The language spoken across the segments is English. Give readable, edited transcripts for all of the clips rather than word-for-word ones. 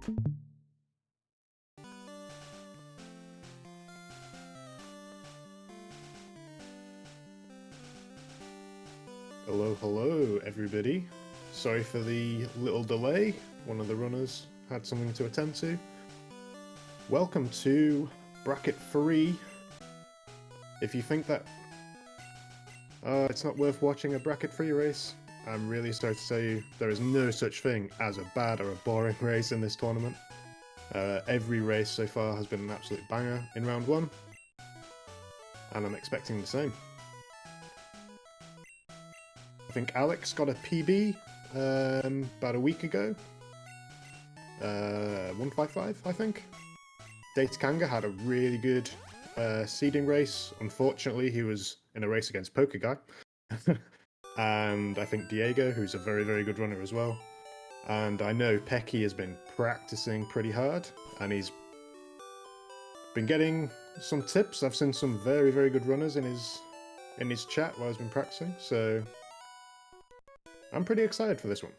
Hello everybody. Sorry for the little delay. One of the runners had something to attend to. Welcome to Bracket 3. If you think that it's not worth watching a Bracket 3 race, I'm really sorry to tell you there is no such thing as a bad or a boring race in this tournament. Every race so far has been an absolute banger in round 1, and I'm expecting the same. I think Alex got a PB about a week ago. 155, I think. Kanga had a really good seeding race. Unfortunately, he was in a race against Guy. And I think Diego, who's a very, very good runner as well. And I know Pecky has been practicing pretty hard, and he's been getting some tips. I've seen some very, very good runners in his chat while he's been practicing, so I'm pretty excited for this one.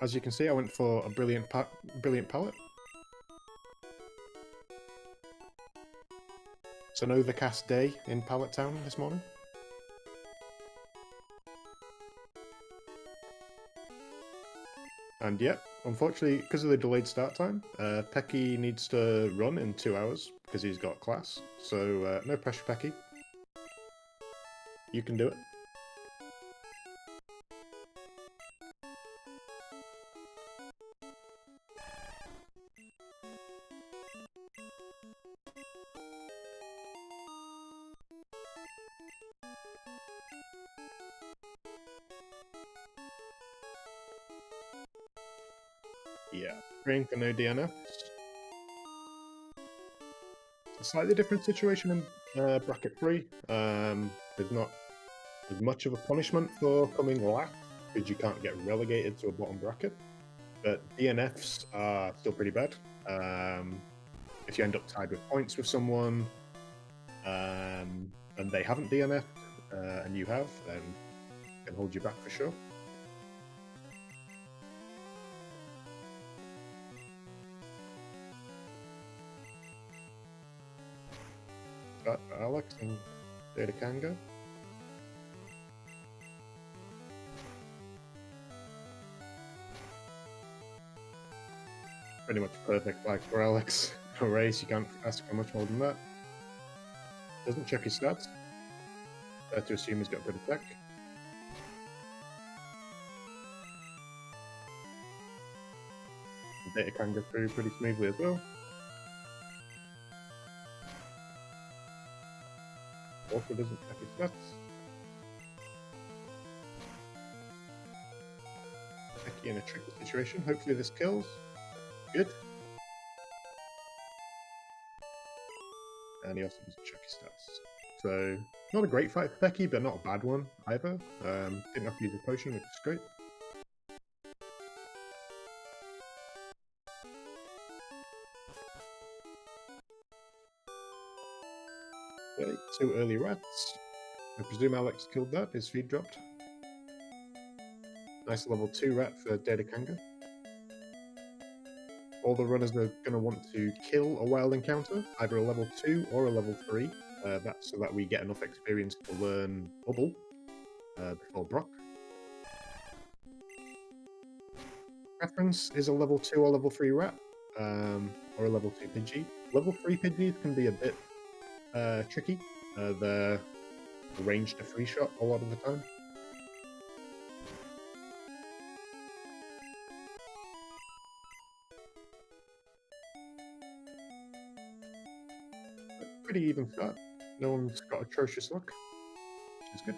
As you can see, I went for a brilliant palette. It's an overcast day in Pallet Town this morning. And yep, unfortunately, because of the delayed start time, Pecky needs to run in 2 hours because he's got class. So no pressure, Pecky. You can do it. Yeah, praying for no DNFs. It's a slightly different situation in Bracket 3. There's not as much of a punishment for coming last, because you can't get relegated to a bottom bracket. But DNFs are still pretty bad. If you end up tied with points with someone, and they haven't DNF'd, and you have, then it can hold you back for sure. Got Alex and Kanga. Pretty much perfect like for Alex. A race, you can't ask for much more than that. Doesn't check his stats. Fair to assume he's got a good attack. Data can go through pretty smoothly as well. Also doesn't check his stats. Pecky in a tricky situation. Hopefully this kills. Good. And he also doesn't check his stats. So, not a great fight for Pecky, but not a bad one either. Didn't have to use a potion, which is great. Okay, 2 early rats. I presume Alex killed that, his feed dropped. Nice level 2 rat for Kanga. All the runners are going to want to kill a wild encounter, either a level 2 or a level 3. That's so that we get enough experience to learn Bubble before Brock. Preference is a level 2 or level 3 rat, or a level 2 Pidgey. Level 3 Pidgeys can be a bit tricky. They're ranged to 3-shot a lot of the time. Pretty even start. No one's got atrocious luck, which is good.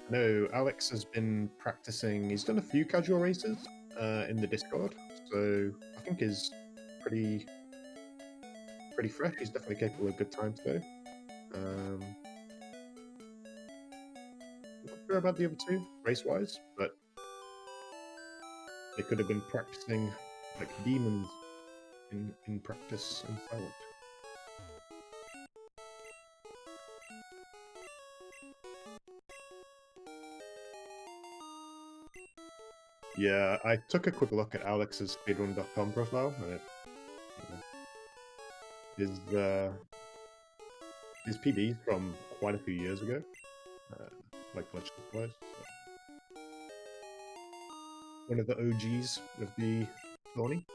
No, Alex has been practicing. He's done a few casual races in the Discord, so I think he's pretty fresh. He's definitely capable of good time today. sure about the other two, race-wise, but they could have been practicing like demons in practice in silent. Yeah, I took a quick look at Alex's speedrun.com profile, and his PB's from quite a few years ago, like glitch-wise. So. One of the OGs of the Thorny.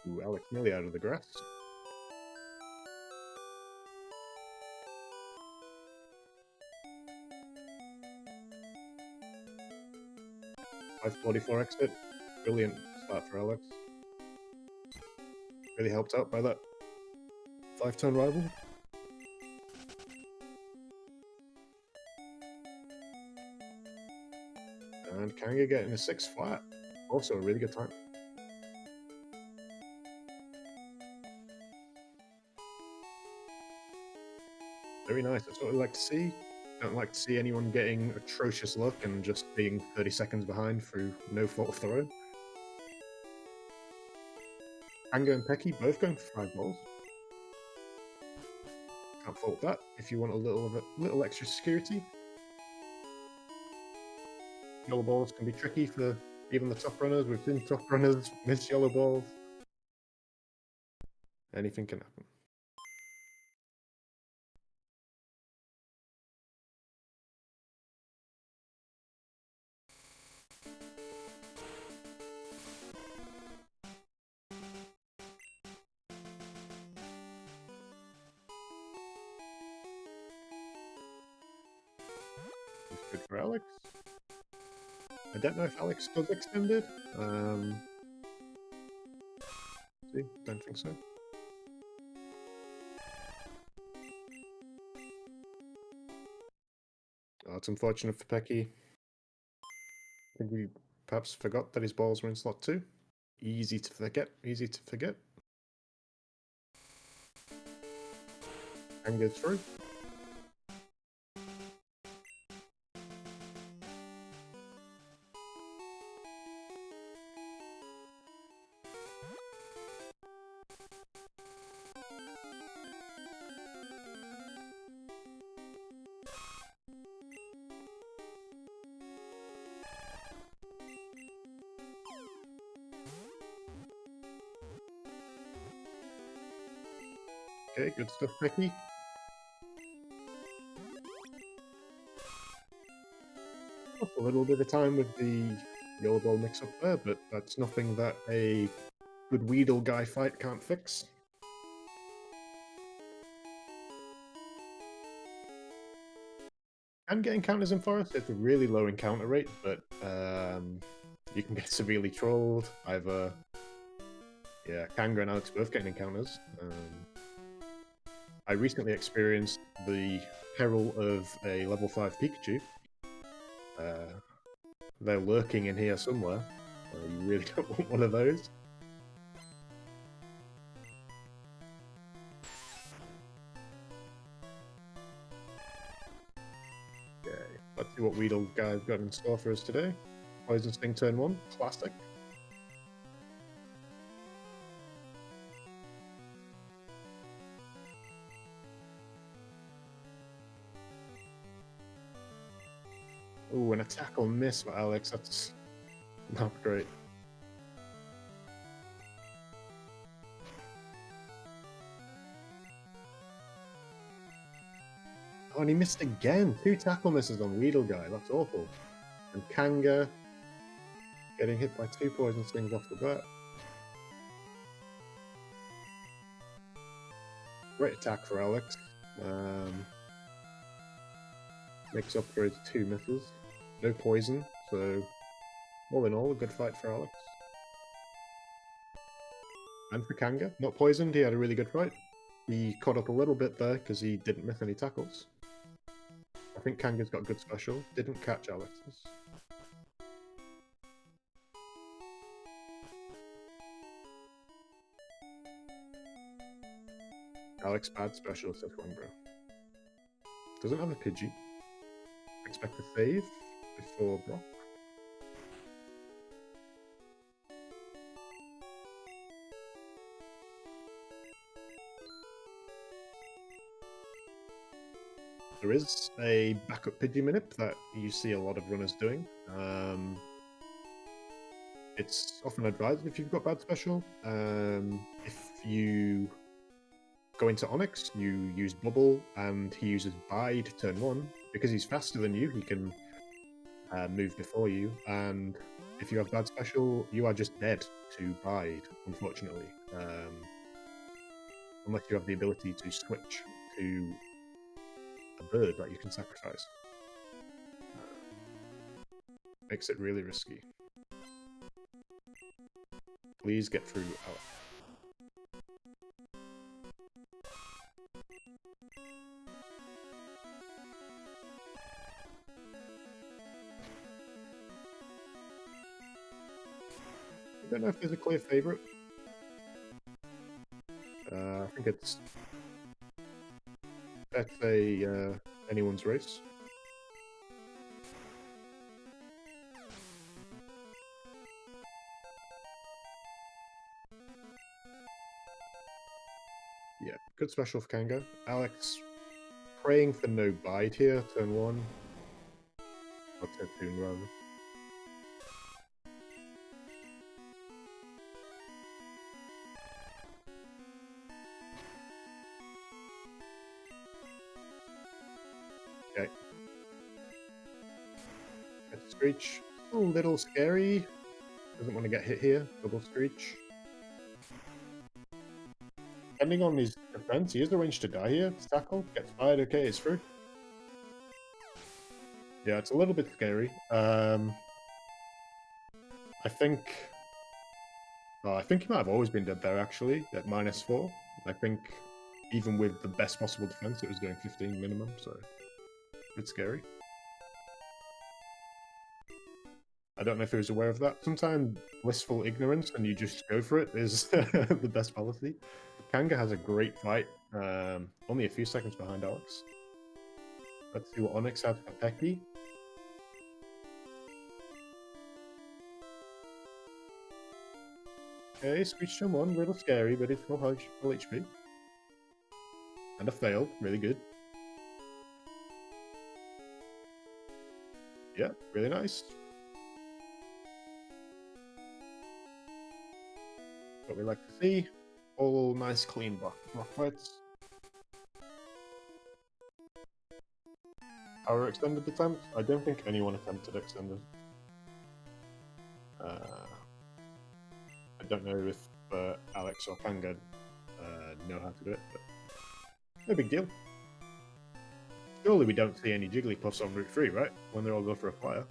Ooh, Alex nearly out of the grass. .544 exit. Brilliant start for Alex. Really helped out by that 5-turn rival. And Kanga getting a 6 flat. Also a really good time. Very nice. That's what we like to see. Don't like to see anyone getting atrocious luck and just being 30 seconds behind through no fault of their own. Kanga and Pecky both going for 5 balls. Can't fault that if you want a little extra security. Yellow balls can be tricky for even the top runners. We've seen top runners miss yellow balls. Anything can happen. It's good for Alex. I don't know if Alex does extended. See, don't think so. Oh, it's unfortunate for Pecky. I think we perhaps forgot that his balls were in slot 2. Easy to forget, easy to forget. And goes through. Okay, good stuff, Pecky. A little bit of time with the yellow ball mix-up there, but that's nothing that a good Weedle guy fight can't fix. And get encounters in Forest, it's a really low encounter rate, but you can get severely trolled. Either, yeah, Kanga and Alex both getting encounters. I recently experienced the peril of a level 5 Pikachu. They're lurking in here somewhere. You really don't want one of those. Okay, let's see what Weedle guy's got in store for us today. Poison Sting turn 1, classic. Ooh, and a tackle miss for Alex, that's not great. Oh, and he missed again! 2 tackle misses on Weedle guy, that's awful. And Kanga getting hit by 2 poison stings off the bat. Great attack for Alex. Makes up for his 2 misses. No poison, so all in all, a good fight for Alex. And for Kanga, not poisoned, he had a really good fight. He caught up a little bit there because he didn't miss any tackles. think Kanga's got good special. Didn't catch Alex's. Alex bad special, says Bro. Doesn't have a Pidgey. Expect a save before Brock. There is a backup Pidgey Minip that you see a lot of runners doing. It's often advised if you've got bad special. If you go into Onyx, you use Bubble, and he uses Bide turn 1. Because he's faster than you, he can move before you, and if you have bad special, you are just dead to Bide, unfortunately. Unless you have the ability to switch to a bird that you can sacrifice. Makes it really risky. Please get through Alex. I don't know if there's a clear favourite. I think it's... That's anyone's race. Yeah, good special for Kanga. Alex praying for no bide here, turn 1. Or turn 2 rather. Okay. Get Screech. A little scary. Doesn't want to get hit here. Double Screech. Depending on his defense, he has the range to die here. It's tackle. Gets fired. Okay, it's through. Yeah, it's a little bit scary. I think he might have always been dead there, actually, at -4. I think even with the best possible defense, it was doing 15 minimum, so a bit scary. I don't know if he was aware of that. Sometimes blissful ignorance and you just go for it is the best policy. Kanga has a great fight, only a few seconds behind Alex. Let's see what Onyx has for Pecky. Okay, Screech turn 1, a little scary, but it's full HP. And a fail, really good. Yeah, really nice. What we like to see. All nice, clean block fights. Power extended attempt? I don't think anyone attempted extended. I don't know if Alex or Kanga know how to do it, but no big deal. Surely we don't see any Jigglypuffs on Route 3, right? When they all go for a fire.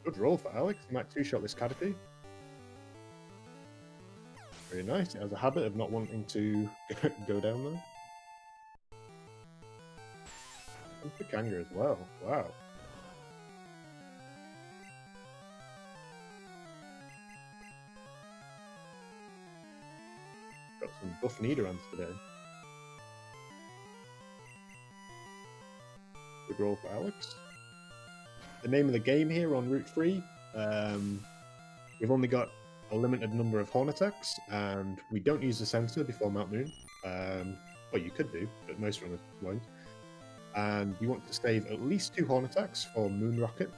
Good roll for Alex. He might two-shot this Caterpie. Very nice. It has a habit of not wanting to go down there. And for Kanga as well. Wow. Got some buff Nidoran's today. Good roll for Alex. The name of the game here on Route 3, we've only got a limited number of horn attacks, and we don't use the sensor before Mount Moon. Well, you could do, but most runners won't. And we want to save at least 2 horn attacks for Moon Rocket,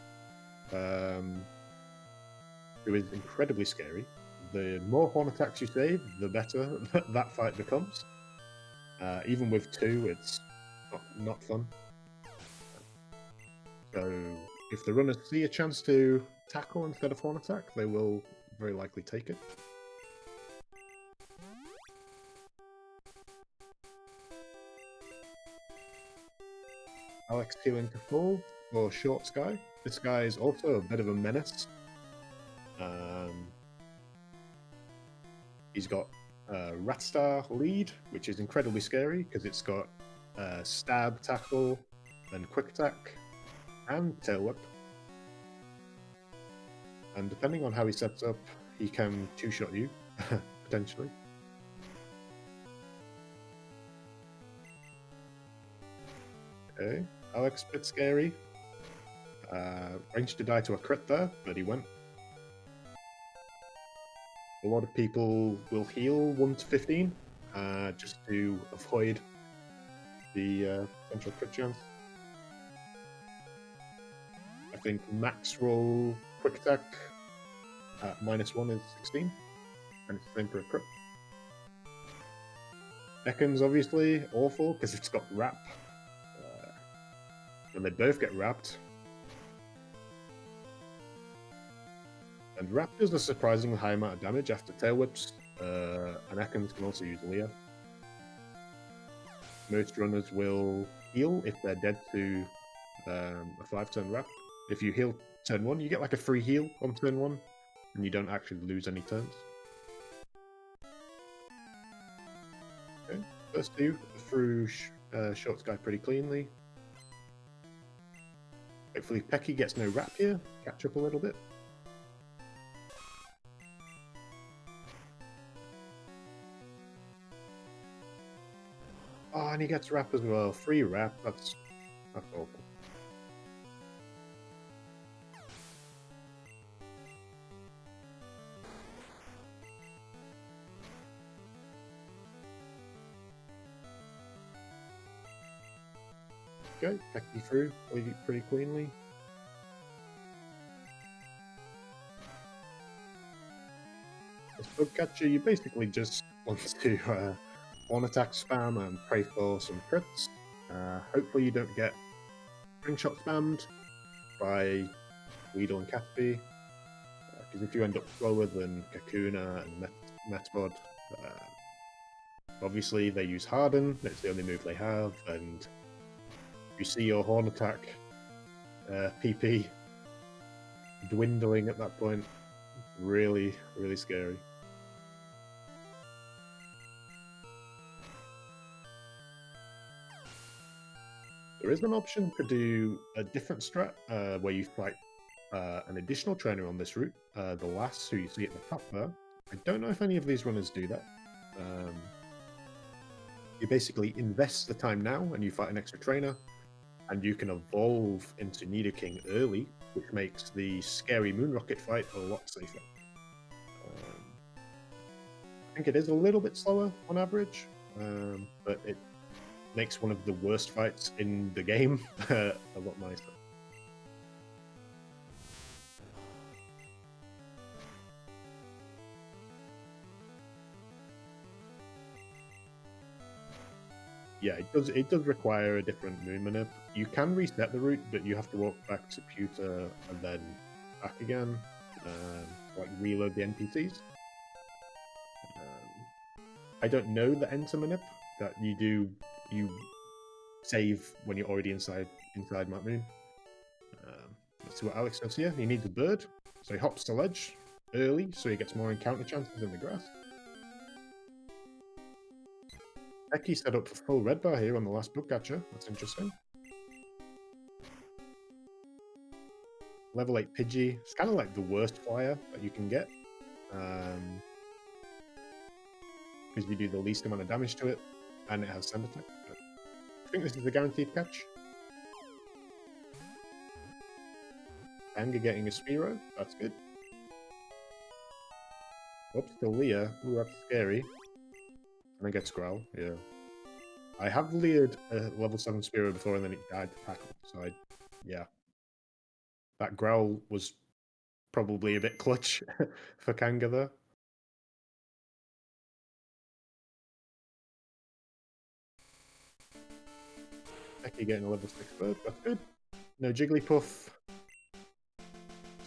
who is incredibly scary. The more horn attacks you save, the better that fight becomes. Even with 2, it's not fun. So if the runners see a chance to tackle instead of horn attack, they will very likely take it. Alex healing to full for Short Sky. This guy is also a bit of a menace. He's got Ratstar lead, which is incredibly scary because it's got stab, tackle, and quick attack, and tail whip. And depending on how he sets up, he can two-shot you, potentially. Okay, Alex, bit scary. Range to die to a crit there, but he went. A lot of people will heal 1 to 15, just to avoid the potential crit chance. I think max roll quick attack at -1 is 16, and it's the same for a crit. Ekans obviously awful because it's got wrap. And they both get wrapped. And wrap does a surprisingly high amount of damage after tail whips, and Ekans can also use Leah. Most runners will heal if they're dead to a 5-turn wrap. If you heal turn 1, you get like a free heal on turn 1, and you don't actually lose any turns. Okay, first two through Short Sky pretty cleanly. Hopefully Pecky gets no wrap here, catch up a little bit. Oh, and he gets wrap as well. Free wrap, that's awful. Okay, Pecky through pretty cleanly. This bug catcher, you basically just want to one attack spam and pray for some crits. Hopefully you don't get ring shot spammed by Weedle and Caterpie, because if you end up slower than Kakuna and Metapod, obviously they use Harden, it's the only move they have, and you see your Horn attack PP dwindling at that point. Really, really scary. There is an option to do a different strat where you fight an additional trainer on this route, the Lass, who you see at the top there. I don't know if any of these runners do that. You basically invest the time now and you fight an extra trainer, and you can evolve into Nidoking early, which makes the scary Moon Rocket fight a lot safer. I think it is a little bit slower on average, but it makes one of the worst fights in the game a lot nicer. Yeah, it does require a different moon manip. You can reset the route, but you have to walk back to Pewter and then back again, like reload the NPCs. I don't know the enter manip that you save when you're already inside Mount Moon. Let's see what Alex does here. He needs a bird, so he hops the ledge early, so he gets more encounter chances in the grass. Pecky set up for full red bar here on the last bug catcher. That's interesting. Level 8 Pidgey. It's kind of like the worst flyer that you can get. Because you do the least amount of damage to it, and it has sand attack. But I think this is a guaranteed catch. Kanga getting a Spearow. That's good. Oops, to Leah. Ooh, that's scary. And I get Growl, yeah. I have leered a level 7 Spearow before and then it died to tackle, so yeah. That Growl was probably a bit clutch for Kanga there. Pecky getting a level 6 bird, that's good. No Jigglypuff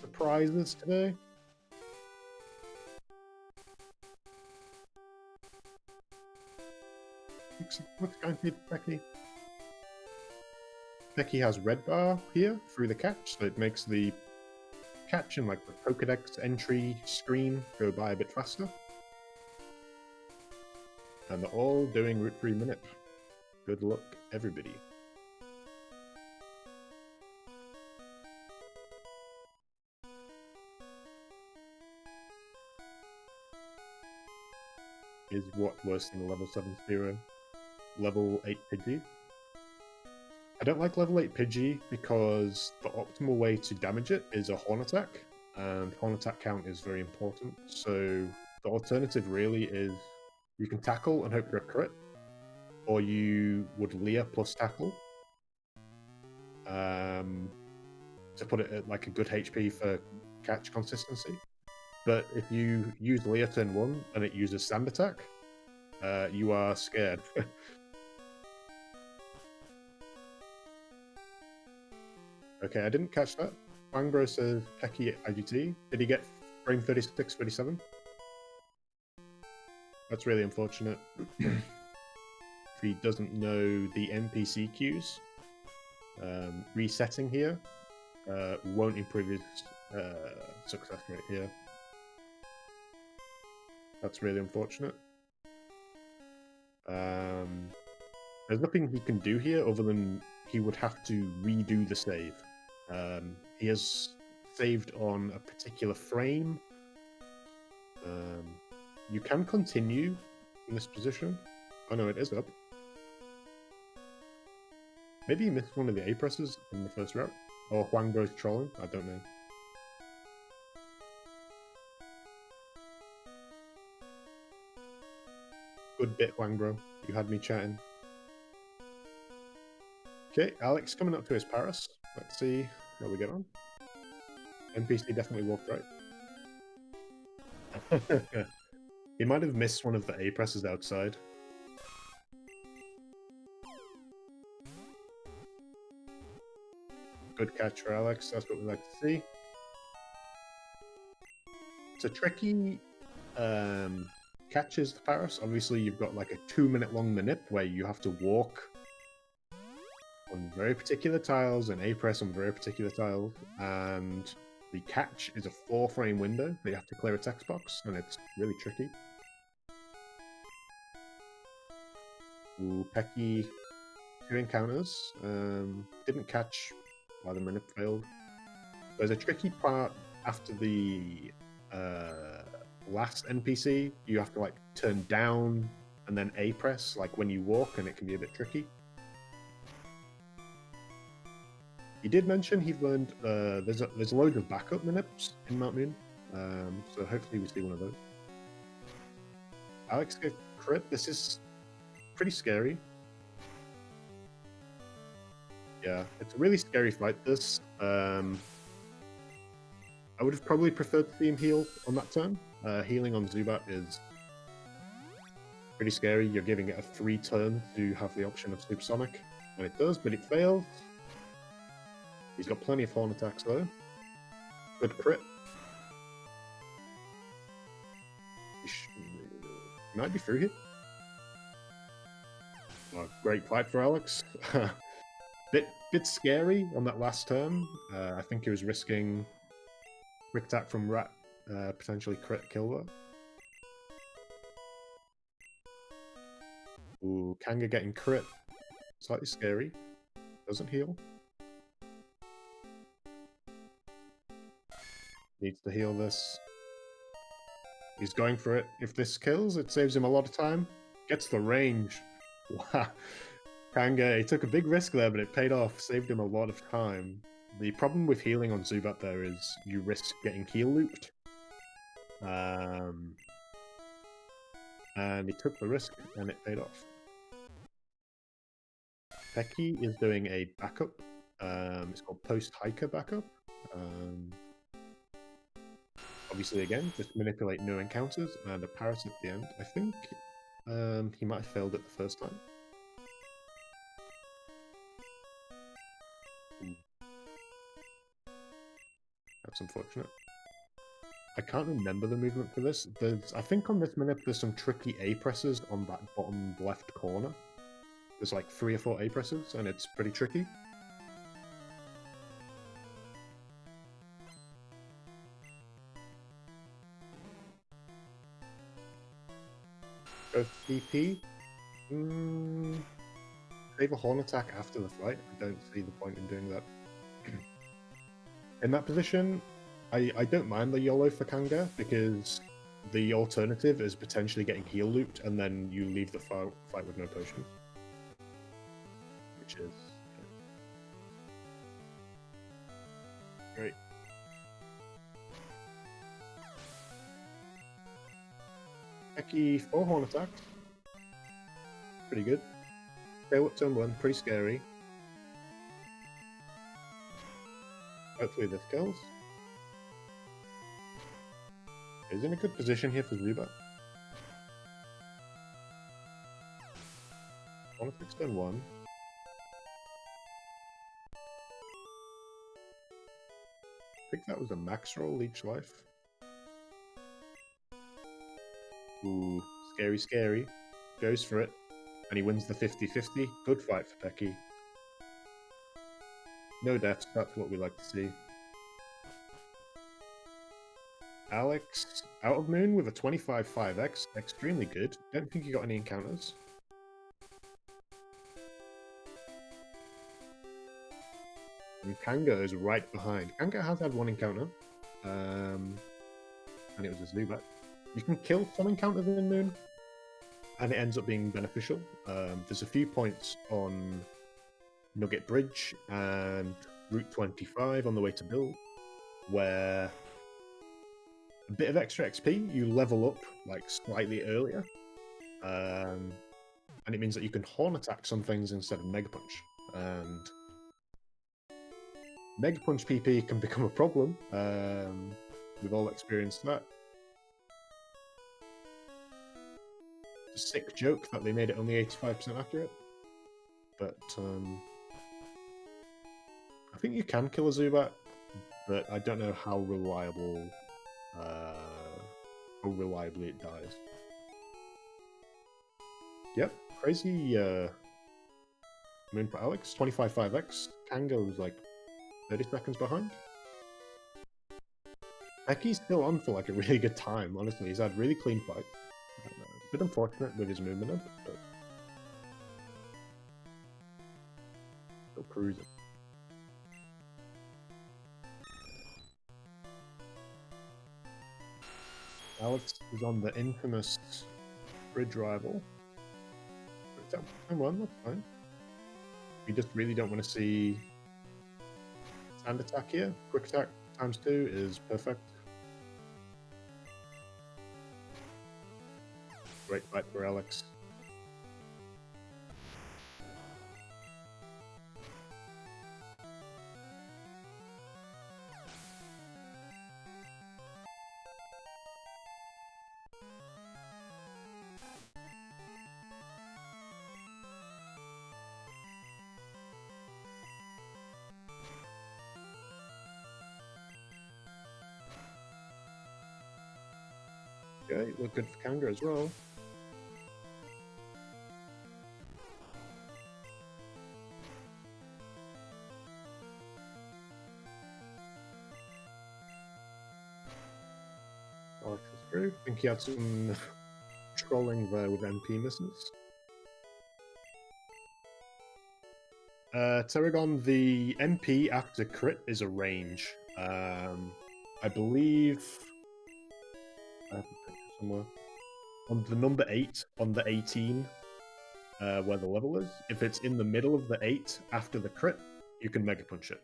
surprises today. Looks guaranteed for Pecky. Pecky has red bar here through the catch, so it makes the catch and like the Pokedex entry screen go by a bit faster. And they're all doing Route 3 Minute. Good luck, everybody. Is what worse than a level 7 Spearow? Level 8 Pidgey? I don't like level 8 Pidgey because the optimal way to damage it is a Horn Attack, and Horn Attack count is very important. So the alternative really is you can tackle and hope for a crit, or you would Leer plus tackle to put it at like a good HP for catch consistency. But if you use Leer turn 1 and it uses Sand Attack, you are scared. Okay, I didn't catch that. Wangbro says Pecky at IGT. Did he get frame 36, 37? That's really unfortunate. If he doesn't know the NPC queues, resetting here won't improve his success rate here. That's really unfortunate. There's nothing he can do here other than he would have to redo the save. He has saved on a particular frame. You can continue in this position. Oh no, it is up. Maybe he missed one of the A presses in the first route. Or Huangbro's trolling, I don't know. Good bit, Huangbro. You had me chatting. Okay, Alex coming up to his Paris. Let's see how we get on. NPC definitely walked right. He might have missed one of the A presses outside. Good catch for Alex, that's what we like to see. It's a tricky catches the Paris. Obviously you've got like a 2-minute long manip where you have to walk on very particular tiles and A press on very particular tiles, and the catch is a 4-frame window that you have to clear a text box, and it's really tricky. Ooh, Pecky 2 encounters. Didn't catch why the manip failed. There's a tricky part after the last NPC. You have to like turn down and then A press like when you walk, and it can be a bit tricky. He did mention he learned there's a load of backup manips in Mount Moon, so hopefully we see one of those. Alex gets crit. This is pretty scary. Yeah, it's a really scary fight, this. I would have probably preferred to see him heal on that turn. Healing on Zubat is pretty scary. You're giving it a free turn to have the option of Supersonic, and it does, but it fails. He's got plenty of Horn attacks though. Good crit. He might be through here. Oh, great fight for Alex. Bit scary on that last turn. I think he was risking quick attack from Rat, potentially crit kill though. Ooh, Kanga getting crit. Slightly scary. Doesn't heal. Needs to heal this. He's going for it. If this kills, it saves him a lot of time. Gets the range. Wow. Kanga, he took a big risk there, but it paid off. Saved him a lot of time. The problem with healing on Zubat there is you risk getting heal looped. And he took the risk, and it paid off. Pecky is doing a backup. It's called post-hiker backup. Obviously, again, just manipulate no encounters and a Paris at the end. I think he might have failed it the first time. That's unfortunate. I can't remember the movement for this. I think on this manip there's some tricky A presses on that bottom left corner. There's like 3 or 4 A presses, and it's pretty tricky. Both PP. Save a horn attack after the fight. I don't see the point in doing that. In that position, I don't mind the YOLO for Kanga, because the alternative is potentially getting heal looped and then you leave the fight with no potions. Which is... great. Pecky 4 horn attacks. Pretty good. Tail up turn 1, pretty scary. Hopefully this kills. He's in a good position here for Zubat. Horn attacks turn 1. I think that was a max roll each life. Ooh, scary, scary. Goes for it. And he wins the 50-50. Good fight for Pecky. No deaths, that's what we like to see. Alex, out of Moon with a 25-5x. Extremely good. Don't think he got any encounters. And Kanga is right behind. Kanga has had one encounter. And it was a Zubat. You can kill some encounters in Moon, and it ends up being beneficial. There's a few points on Nugget Bridge and Route 25 on the way to Bill, where a bit of extra XP, you level up like slightly earlier, and it means that you can horn attack some things instead of Mega Punch. And Mega Punch PP can become a problem. We've all experienced that. A sick joke that they made it only 85% accurate, but I think you can kill a Zubat, but I don't know how reliably it dies. Yep, crazy Moon for Alex, 25-5x. Kanga was like 30 seconds behind. Pecky's still on for like a really good time, honestly. He's had really clean fights. A bit unfortunate with his movement up, but still cruising. Alex is on the infamous bridge rival. Come on, that's fine. We just really don't want to see sand attack here. Quick attack ×2 is perfect. Great fight for Alex. Okay, look good for Kanga as well. Alex is through. I think he had some trolling there with MP misses. Terragon, the MP after crit is a range. I believe I have a picture somewhere. On the number 8, on the 18, where the level is, if it's in the middle of the 8 after the crit, you can Mega Punch it.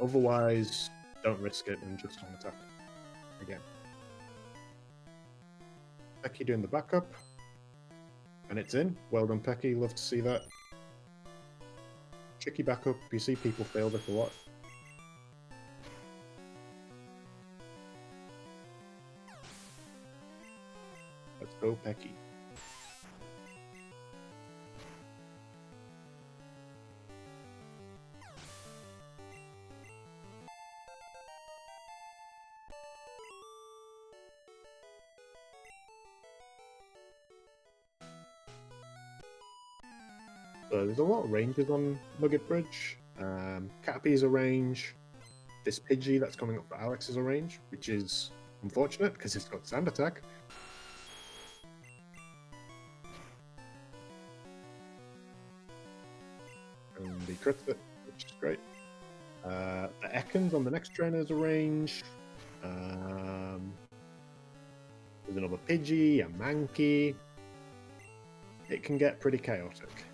Otherwise, don't risk it and just horn attack again. Pecky doing the backup. And it's in. Well done, Pecky. Love to see that. Tricky backup. You see people fail this a lot. Let's go, Pecky. So there's a lot of ranges on Nugget Bridge. Cappy is a range. This Pidgey that's coming up for Alex is a range, which is unfortunate because it's got Sand Attack. he crits it, which is great. The Ekans on the next trainer is a range. There's another Pidgey, a Mankey. It can get pretty chaotic.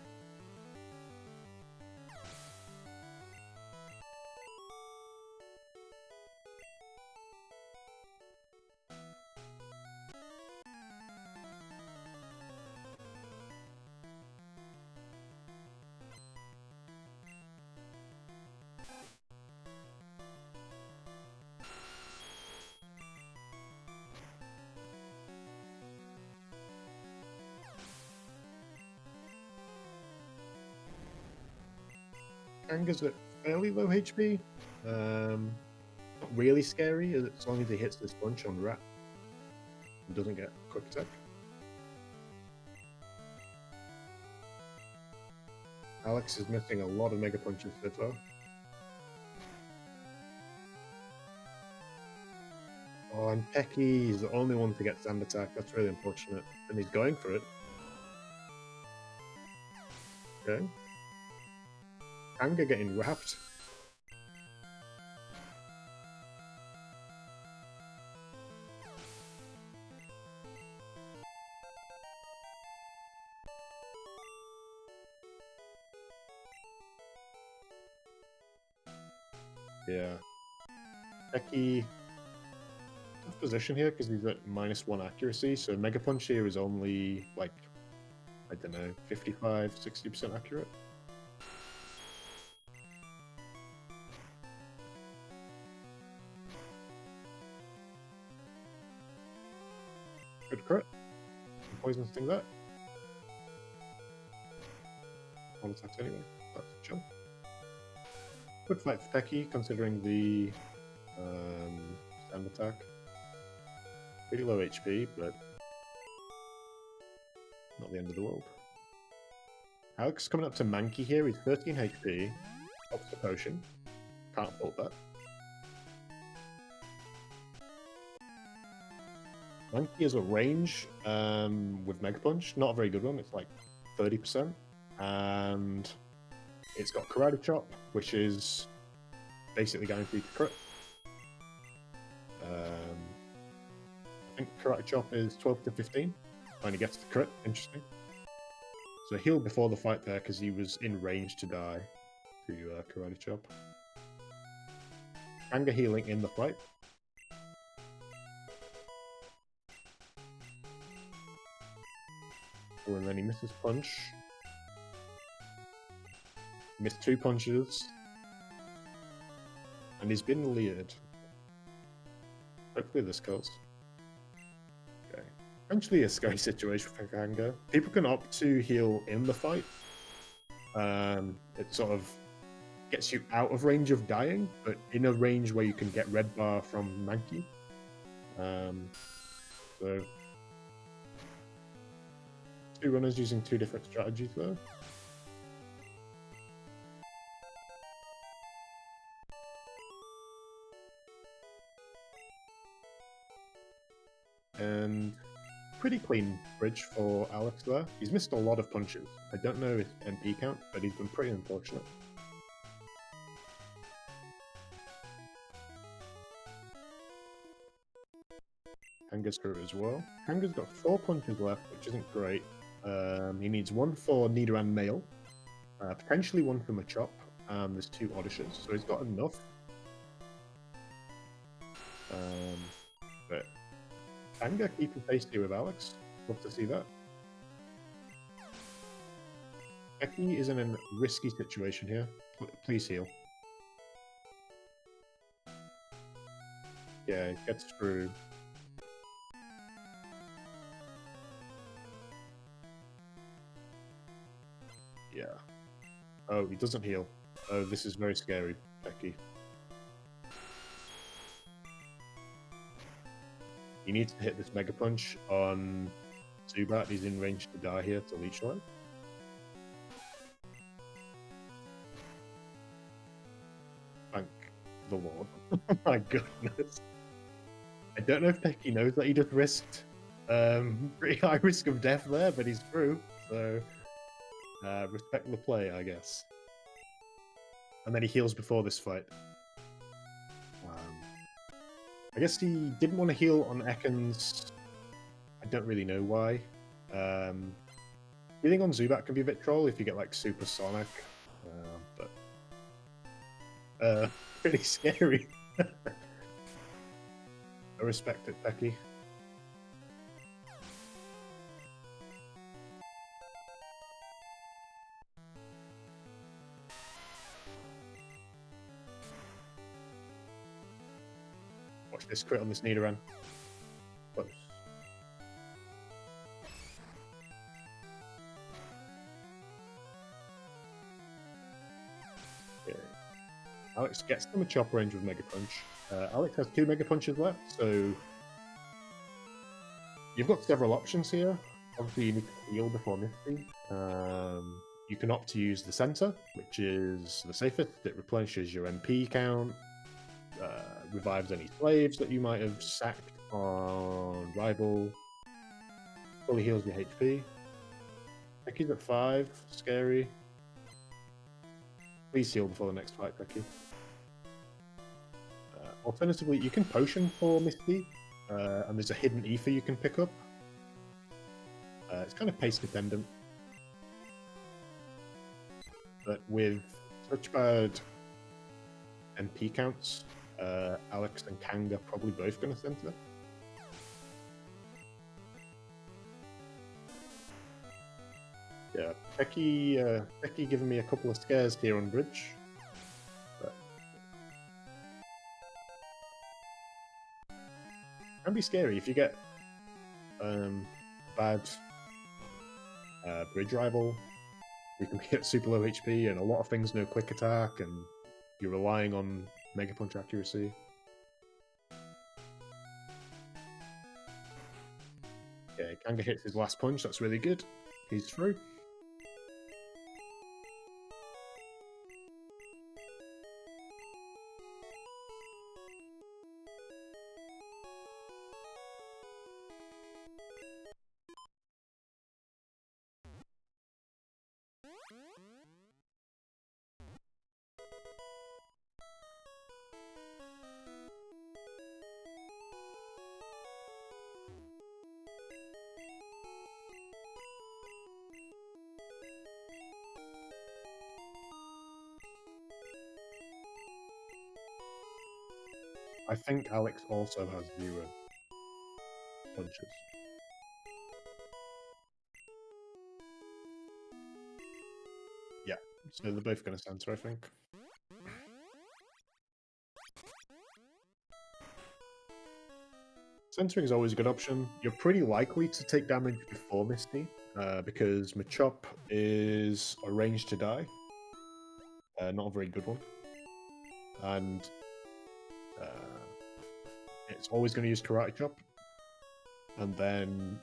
Kanga's at fairly low HP. Not really scary as long as he hits this punch on Rat and doesn't get quick attack. Alex is missing a lot of Mega Punches so far. Oh, and Pecky is the only one to get Sand Attack. That's really unfortunate. And he's going for it. Okay. Kanga getting wrapped. Yeah. Pecky, tough position here because he's at -1 accuracy, so Mega Punch here is only like, I don't know, 55–60% accurate. Good crit. Poison Sting that. All attacks anyway. That's chill. Good fight for Pecky, considering the Sand Attack. Pretty low HP, but not the end of the world. Alex coming up to Mankey here. He's 13 HP. Pops the potion. Can't fault that. Mankey has a range with Mega Punch. Not a very good one. It's like 30%. And it's got Karate Chop, which is basically guaranteed to crit. I think Karate Chop is 12–15 when he gets the crit. Interesting. So healed before the fight there because he was in range to die to Karate Chop. Kanga healing in the fight. Oh, and then he misses punch. Missed 2 punches. And he's been leered. Hopefully this kills. Okay. Eventually a scary situation for Kanga. People can opt to heal in the fight. It sort of gets you out of range of dying, but in a range where you can get red bar from Mankey. So 2 runners using 2 different strategies though. And pretty clean bridge for Alex there. He's missed a lot of punches. I don't know his MP count, but he's been pretty unfortunate. Kanga's through as well. Kanga's got 4 punches left, which isn't great. He needs 1 for Nidoran Male, potentially 1 for Machop, and there's 2 Oddishes, so he's got enough. But Kanga keeping pace here with Alex. Love to see that. Pecky is in a risky situation here. Please heal. Yeah, it gets through. Yeah. Oh, he doesn't heal. Oh, this is very scary, Pecky. He needs to hit this Mega Punch on Zubat. He's in range to die here to Leech Life. Thank the Lord. Oh my goodness. I don't know if Pecky knows that he just risked pretty high risk of death there, but he's through. So respect the play, I guess. and then he heals before this fight. I guess he didn't want to heal on Ekans. I don't really know why. Healing on Zubat can be a bit troll if you get like supersonic, but pretty scary. I respect it, Pecky. Watch this crit on this Nidoran. Close. Okay. Alex gets to the chop range with Mega Punch. Alex has 2 Mega Punches left, so you've got several options here. Obviously, you need to heal before Misty. You can opt to use the center, which is the safest. It replenishes your MP count, revives any slaves that you might have sacked on Rival, fully heals your HP. Pecky's at 5, scary. Please heal before the next fight, Pecky. Alternatively, you can potion for Misty, and there's a hidden ether you can pick up. It's kind of pace dependent. But with such bad MP counts, Alex and Kanga probably both going to center. Yeah, Pecky giving me a couple of scares here on bridge. But it can be scary if you get bad bridge rival. You can get super low HP and a lot of things no quick attack, and you're relying on Mega Punch accuracy. Okay, Kanga hits his last punch, that's really good. He's through. I think Alex also has 0 punches. Yeah, so they're both going to center, I think. Centering is always a good option. You're pretty likely to take damage before Misty, because Machop is a range to die. Not a very good one. And it's always going to use Karate Chop. And then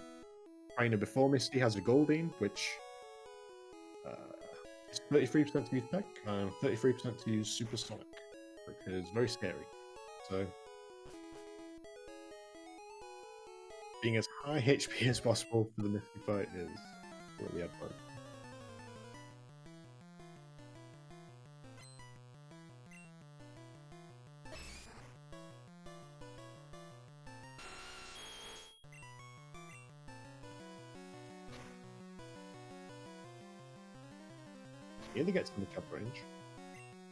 Trainer before Misty has a Goldeen, which is 33% to use Peck and 33% to use Supersonic, which is very scary. So being as high HP as possible for the Misty fight is really advised. Really gets in the chop range.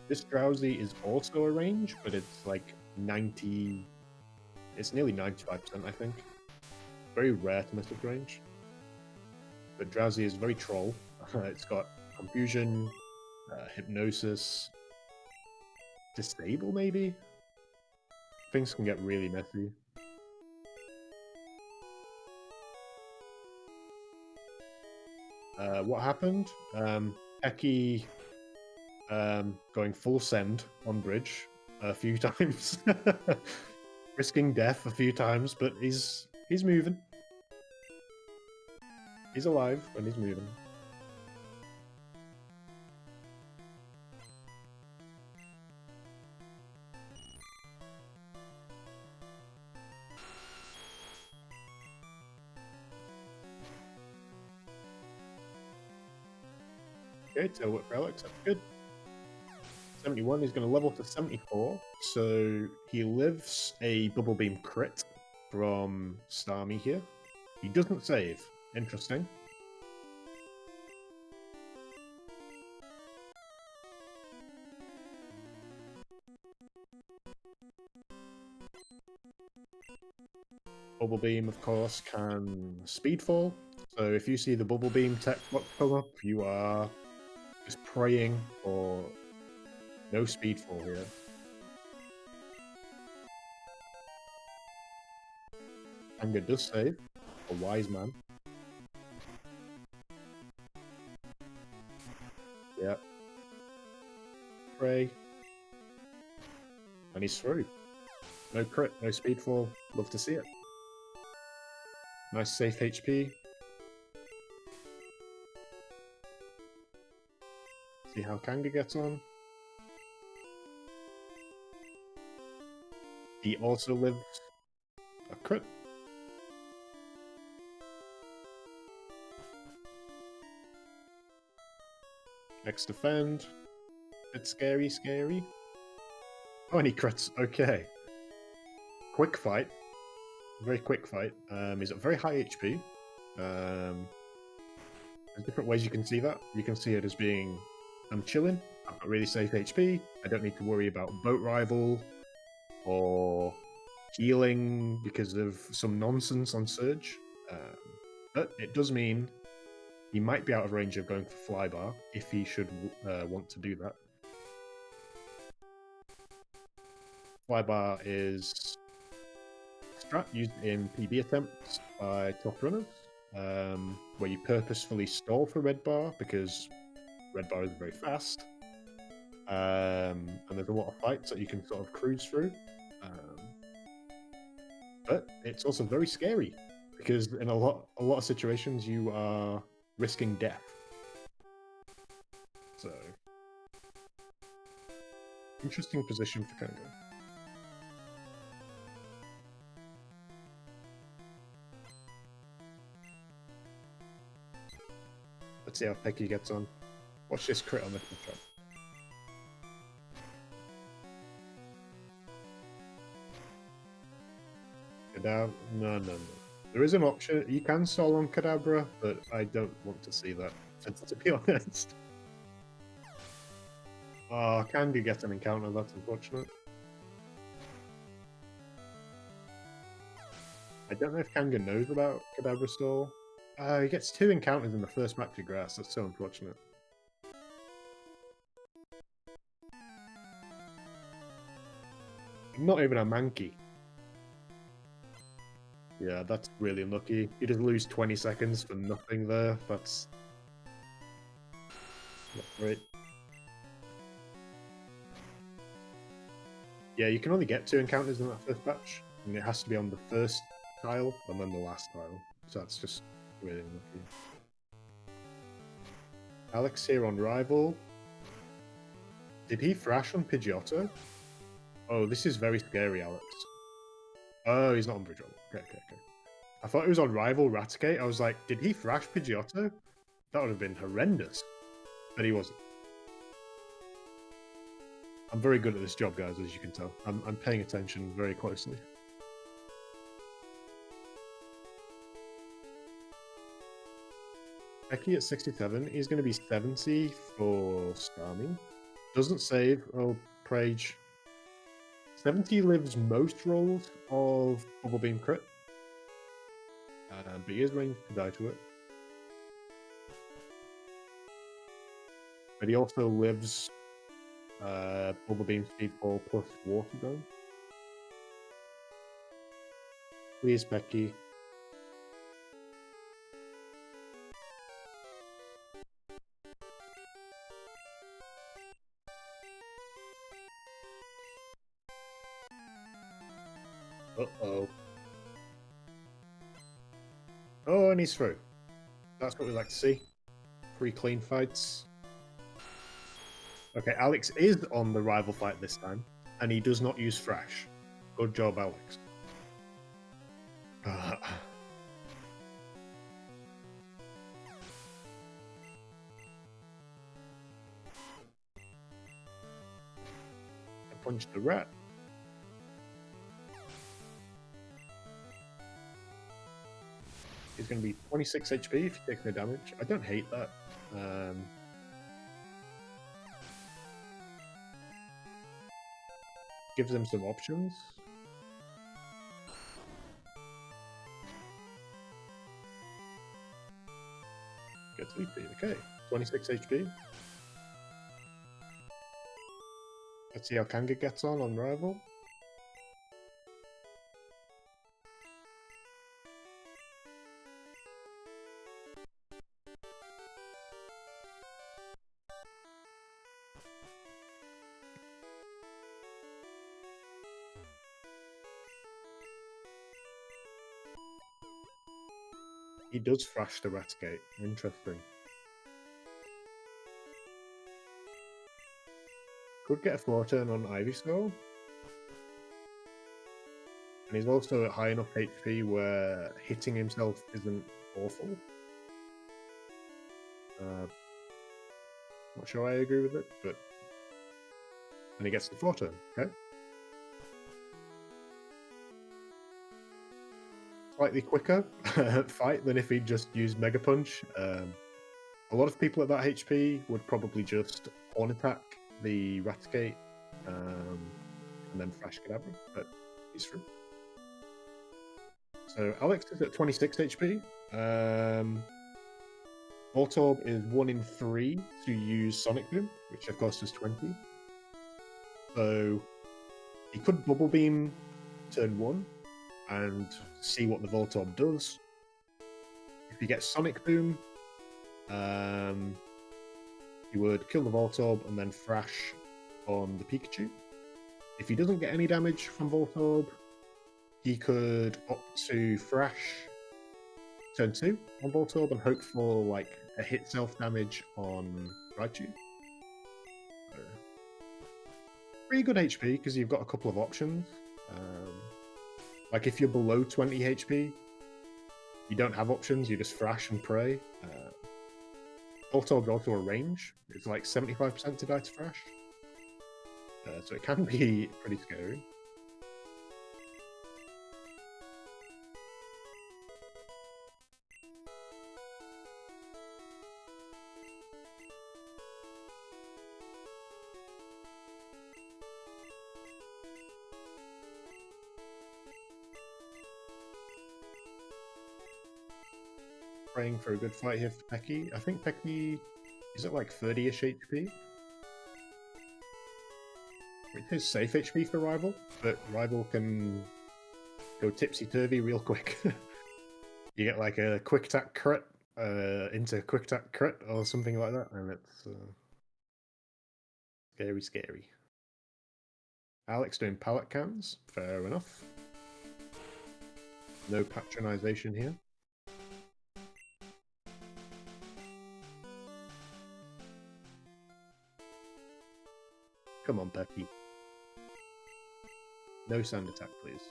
This Drowsy is also a range, but it's like 90... It's nearly 95%, I think. Very rare to miss with range. But Drowsy is very troll. It's got Confusion, Hypnosis, Disable maybe? Things can get really messy. What happened? Pecky going full send on bridge a few times. Risking death a few times, but he's moving. He's alive and he's moving. Okay, tail whip for Alex, that's good. 71, he's going to level to 74. So he lives a Bubble Beam crit from Starmie here. He doesn't save. Interesting. Bubble Beam, of course, can Speedfall. So if you see the Bubble Beam text box come up, you are just praying for no Speedfall here. Kanga does save. A wise man. Yep. Pray. And he's through. No crit, no Speedfall. Love to see it. Nice safe HP. See how Kanga gets on. He also lives a crit. X defend. It's scary. Oh, and he crits. Okay. Quick fight. Very quick fight. He's at very high HP. There's different ways you can see that. You can see it as being, I'm chilling, I've got really safe HP, I don't need to worry about boat rival or healing because of some nonsense on Surge. But it does mean he might be out of range of going for Flybar if he should want to do that. Flybar is strat used in PB attempts by top runners, where you purposefully stall for red bar because red bar is very fast, and there's a lot of fights that you can sort of cruise through. But it's also very scary because in a lot of situations you are risking death. So interesting position for Kanga. Let's see how Pecky gets on. Watch this crit on the trap. Kadabra? No. There is an option. You can stall on Kadabra, but I don't want to see that, to be honest. Oh, Kanga gets an encounter. That's unfortunate. I don't know if Kanga knows about Kadabra stall. He gets 2 encounters in the first match of grass. That's so unfortunate. Not even a Mankey. Yeah, that's really unlucky. You just lose 20 seconds for nothing there. That's not great. Yeah, you can only get 2 encounters in that first batch, and it has to be on the first tile and then the last tile. So that's just really unlucky. Alex here on Rival. Did he thrash on Pidgeotto? Oh, this is very scary, Alex. Oh, he's not on Bridge. Okay. I thought he was on Rival Raticate. I was like, did he thrash Pidgeotto? That would have been horrendous. But he wasn't. I'm very good at this job, guys, as you can tell. I'm paying attention very closely. Pecky at 67. He's going to be 70 for Starmie. Doesn't save. Oh, Prage. 70 lives most rolls of Bubble Beam crit. But he is going to die to it. But he also lives Bubble Beam Speedfall plus Water Gun. Please, Pecky. Uh-oh. Oh, and he's through. That's what we like to see. 3 clean fights. Okay, Alex is on the rival fight this time, and he does not use Thrash. Good job, Alex. punch the rat. He's going to be 26 HP if he takes no damage. I don't hate that. Gives them some options. Gets VP. Okay, 26 HP. Let's see how Kanga gets on Rival. He does thrash the Ratsgate. Interesting. Could get a 4-turn on Ivysaur. And he's also at high enough HP where hitting himself isn't awful. Not sure I agree with it, but... And he gets the 4-turn, okay? Slightly quicker fight than if he'd just used Mega Punch. A lot of people at that HP would probably just Horn Attack the Ratsgate and then Thrash Kadabra, but he's through. So Alex is at 26 HP. Voltorb is 1 in 3 to use Sonic Boom, which of course is 20. So he could Bubble Beam turn 1 and see what the Voltorb does. If he gets Sonic Boom, he would kill the Voltorb and then Thrash on the Pikachu. If he doesn't get any damage from Voltorb, he could opt to Thrash turn 2 on Voltorb and hope for like a hit self-damage on Raichu. Pretty good HP because you've got a couple of options. Like if you're below 20 HP, you don't have options, you just Thrash and pray. Voltorb's also a range. It's like 75% to die to Thrash. So it can be pretty scary. Praying for a good fight here for Pecky. I think Pecky is at like 30-ish HP. It is safe HP for Rival, but Rival can go tipsy-turvy real quick. You get like a quick attack crit into quick attack crit or something like that, and it's scary, scary. Alex doing pallet cans, fair enough. No patronization here. Come on, Pecky. No sand attack, please.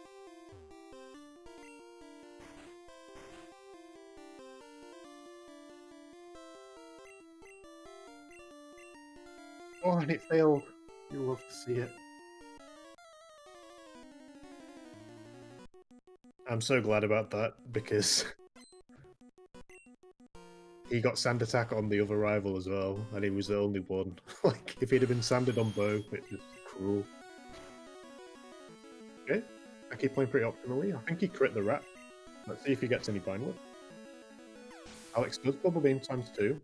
Oh, and it failed. You'll love to see it. I'm so glad about that, because he got sand attack on the other rival as well, and he was the only one. Like, if he'd have been sanded on both, it's just cruel. Okay, I keep playing pretty optimally. I think he crit the rat. Let's see if he gets any Bindwood. Alex does Bubble Beam ×2.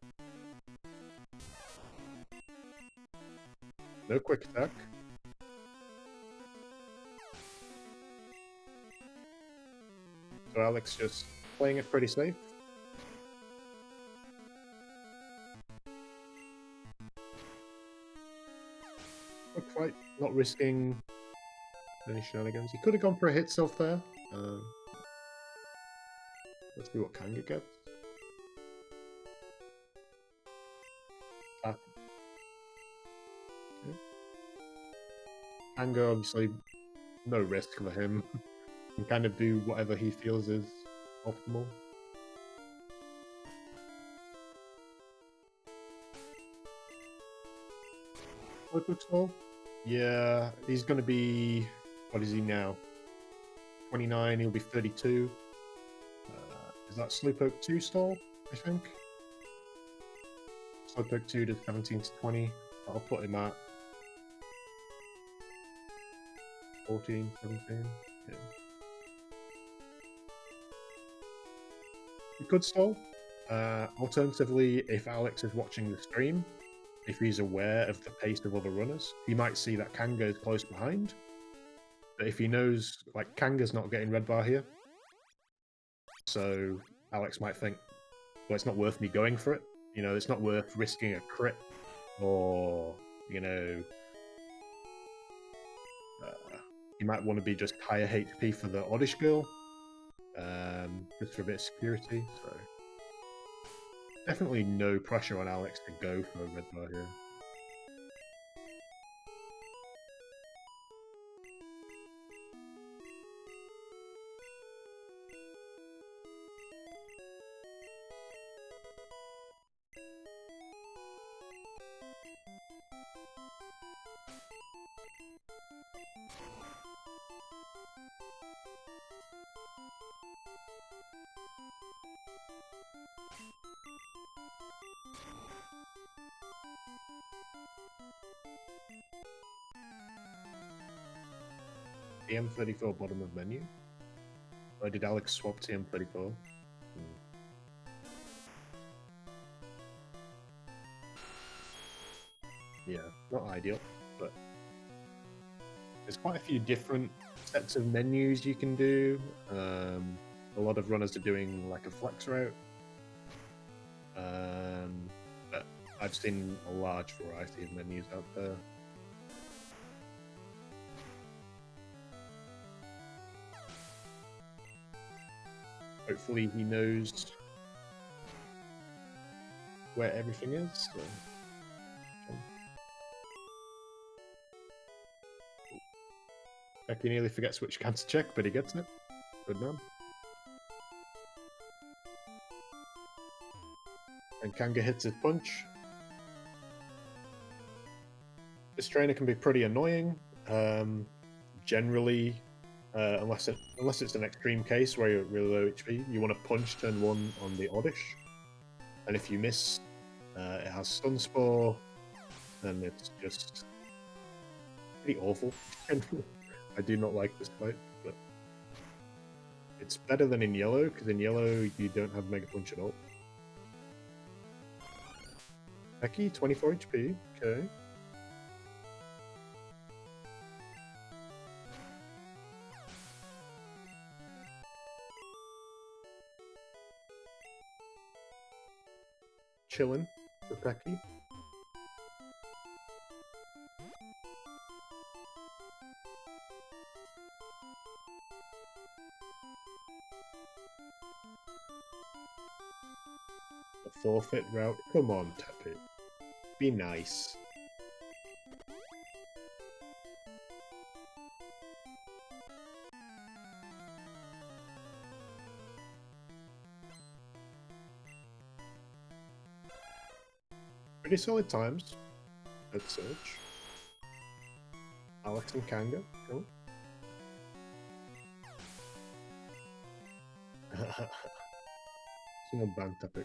No quick attack. So Alex just playing it pretty safe. Quick fight, not risking any shenanigans. He could have gone for a hit self there. Let's see what Kanga gets. Okay. Kanga, obviously, no risk for him. Can kind of do whatever he feels is optimal. Slowpoke Skull. Yeah, he's going to be... What is he now? 29, he'll be 32. Is that Slowpoke 2 stall, I think? Slowpoke 2 to 17 to 20. I'll put him at 14, 17. Yeah. You could stall. Alternatively, if Alex is watching the stream, if he's aware of the pace of other runners, he might see that Kanga is close behind. But if he knows, like, Kanga's not getting red bar here, so Alex might think, well, it's not worth me going for it. You know, it's not worth risking a crit, or, you know, you might want to be just higher HP for the Oddish Girl, just for a bit of security, so... Definitely no pressure on Alex to go for a red bar here. TM34 bottom of menu. Or did Alex swap TM34? Yeah, not ideal, but there's quite a few different sets of menus you can do. A lot of runners are doing like a flex route. But I've seen a large variety of menus out there. Hopefully he knows where everything is. So. Pecky nearly forgets which can to check, but he gets it. Good man. And Kanga hits his punch. This trainer can be pretty annoying. Generally, unless it's an extreme case where you're really low HP, you want to punch turn 1 on the Oddish. And if you miss, it has Stun Spore, and it's just pretty awful. I do not like this fight, but it's better than in yellow, because in yellow you don't have Mega Punch at all. Pecky, 24 HP, okay. Chillin' for Pecky. A forfeit route? Come on, Tappy. Be nice. Pretty solid times. Let's search. Alex and Kanga, cool. Someone banned Tappy.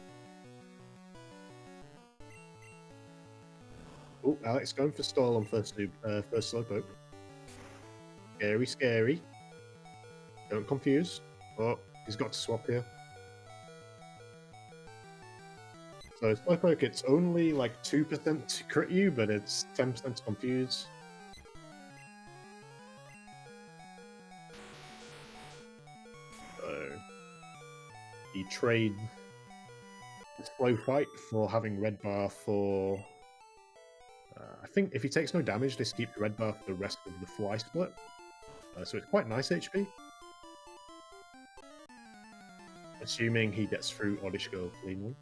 Oh, Alex going for stall on first Slowpoke. Scary, scary. Don't confuse. Oh, he's got to swap here. So Slowpoke, it's only like 2% to crit you, but it's 10% to confuse. So he trade the slow fight for having red bar for... I think if he takes no damage, this keeps red bar for the rest of the fly split. So it's quite nice HP. Assuming he gets through Oddish Girl cleanly.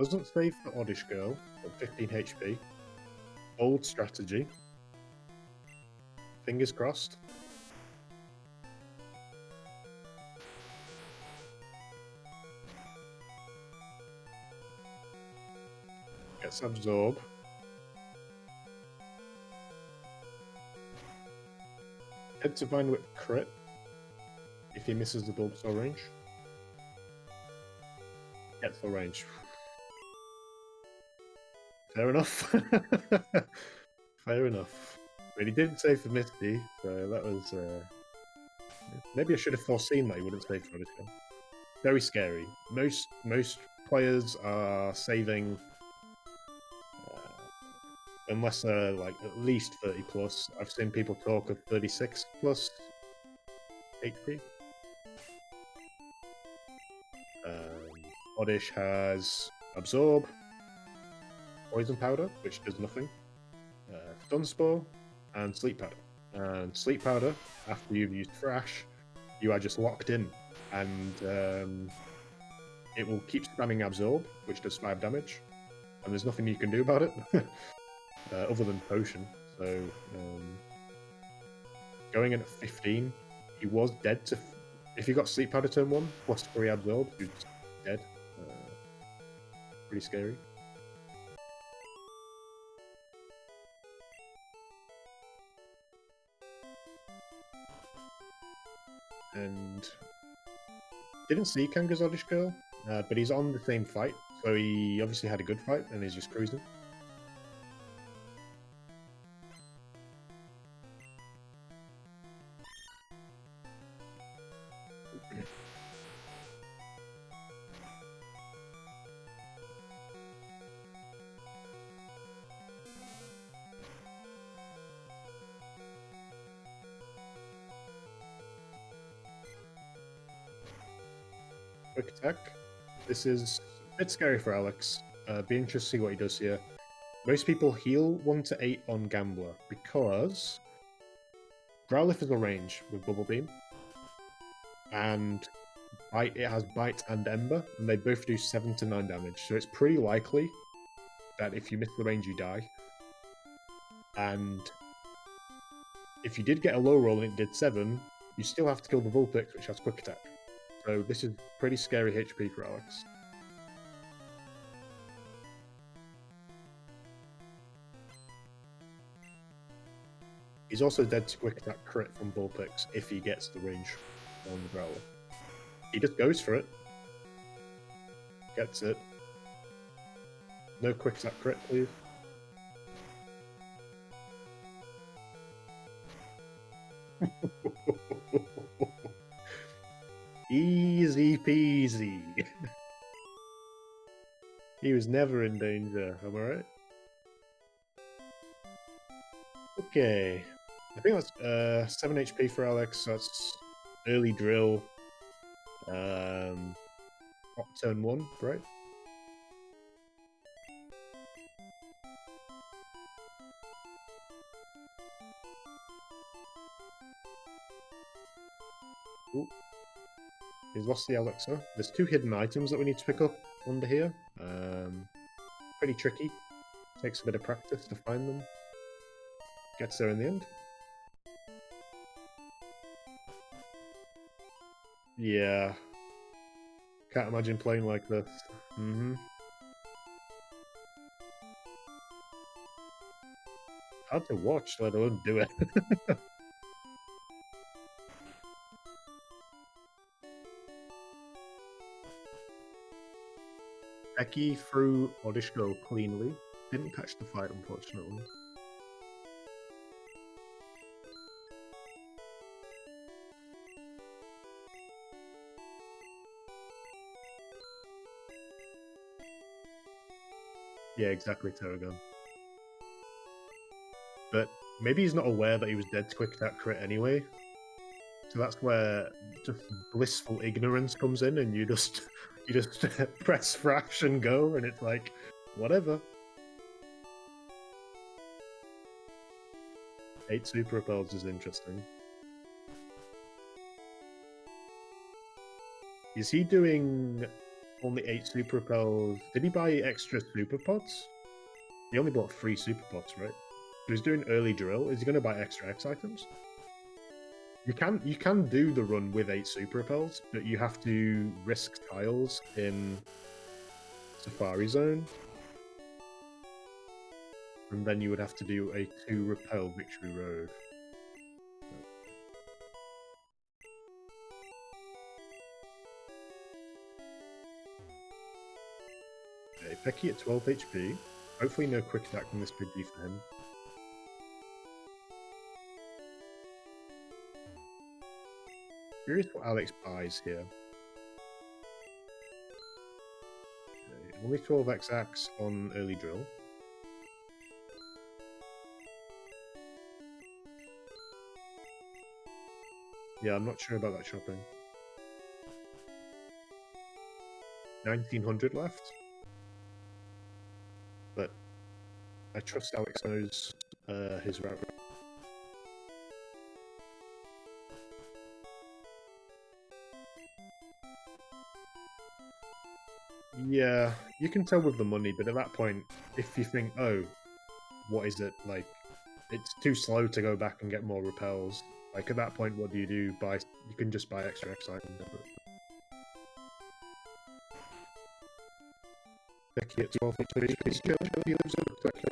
Doesn't save for Oddish Girl at 15 HP. Old strategy. Fingers crossed. Gets Absorb. Head to Vine Whip crit if he misses the Bulbasaur range. Gets the range. Fair enough. Fair enough. But he didn't save for Misty, so that was... maybe I should have foreseen that he wouldn't save for Oddish Girl. Very scary. Most players are saving... unless they're like at least 30 plus. I've seen people talk of 36 plus HP. Oddish has Absorb, Poison Powder, which does nothing, Stun Spore, and Sleep Powder. And Sleep Powder, after you've used Thrash, you are just locked in, and it will keep spamming Absorb, which does 5 damage, and there's nothing you can do about it. Other than Potion. So going in at 15, he was dead to... if you got Sleep Powder turn 1, plus 3 Absorb, you're just dead. Pretty scary. And didn't see Kanga's Oddish Girl, but he's on the same fight, so he obviously had a good fight and he's just cruising. Quick attack. This is a bit scary for Alex. Be interested to see what he does here. Most people heal 1 to 8 on Gambler because Growlithe is a range with Bubble Beam, and Bite, it has Bite and Ember, and they both do 7 to 9 damage. So it's pretty likely that if you miss the range, you die. And if you did get a low roll and it did 7, you still have to kill the Vulpix, which has Quick Attack. So this is pretty scary HP for Alex. He's also dead to Quick Attack crit from Vulpix if he gets the range on the Growler. He just goes for it. Gets it. No Quick Attack crit, please. Easy peasy. He was never in danger, am I right? Okay. I think that's 7 HP for Alex. That's early drill. Turn 1, right? Ooh. He's lost the Elixir. There's 2 hidden items that we need to pick up under here. Pretty tricky. Takes a bit of practice to find them. Gets there in the end. Yeah. Can't imagine playing like this. Hard to watch, let alone do it. Pecky threw Oddish Girl cleanly. Didn't catch the fight, unfortunately. Yeah, exactly, Terragon. But maybe he's not aware that he was dead to Quick Attack crit anyway. So that's where just blissful ignorance comes in, and you just press Thrash and go, and it's like, whatever. 8 Super Repels is interesting. Is he doing only 8 super repels. Did he buy extra super pods? He only bought 3 super pods, right? So he's doing early drill. Is he going to buy extra X items? You can do the run with 8 super repels, but you have to risk tiles in Safari Zone. And then you would have to do a 2 repel Victory Road. Okay, Pecky at 12 HP. Hopefully no quick attack from this Pidgey for him. Curious what Alex buys here. Okay, only 12 X-Ax on early drill. Yeah, I'm not sure about that shopping. 1900 left. But I trust Alex knows his route. Yeah, you can tell with the money, but at that point, if you think, oh, what is it, like, it's too slow to go back and get more repels, like, at that point, what do? You can just buy extra X items. Becky at 12 HP, he lives over to Becky.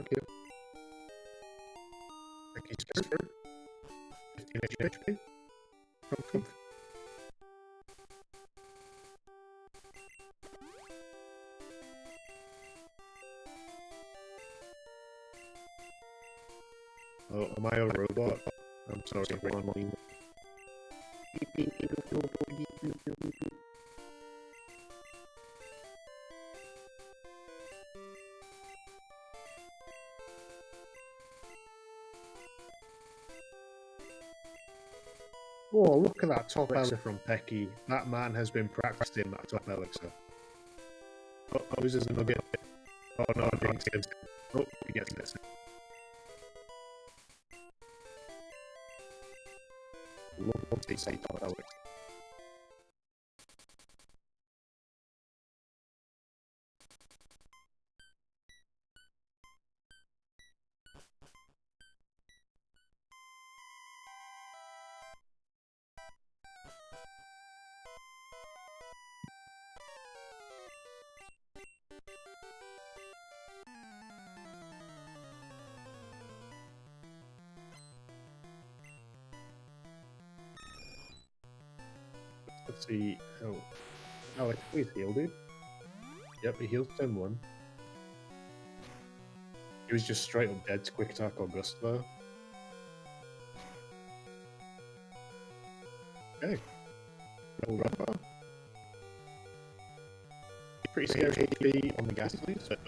Becky's through. 15 HP. Come. Oh, am I a robot? I'm sorry, one. Oh, look at that top elixir from Pecky. That man has been practicing that top elixir. Oh, loses a nugget. Oh no, I think it's... Oh, he gets this. Love to say top elixir. Let's see. Oh, Alex, please heal, dude. Yep, he heals turn 1. He was just straight up dead to quick attack or gust though. Okay. Pretty scary HP on the gas leads, but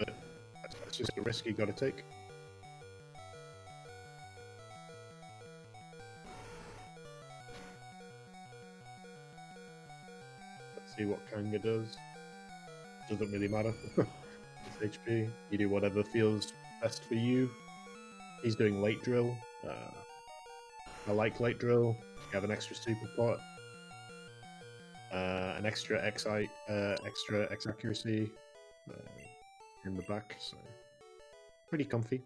that's just a risk you gotta take. Let's see what Kanga does. Doesn't really matter. It's HP. You do whatever feels best for you. He's doing late drill. I like late drill. You have an extra super pot. An extra X accuracy in the back, so pretty comfy.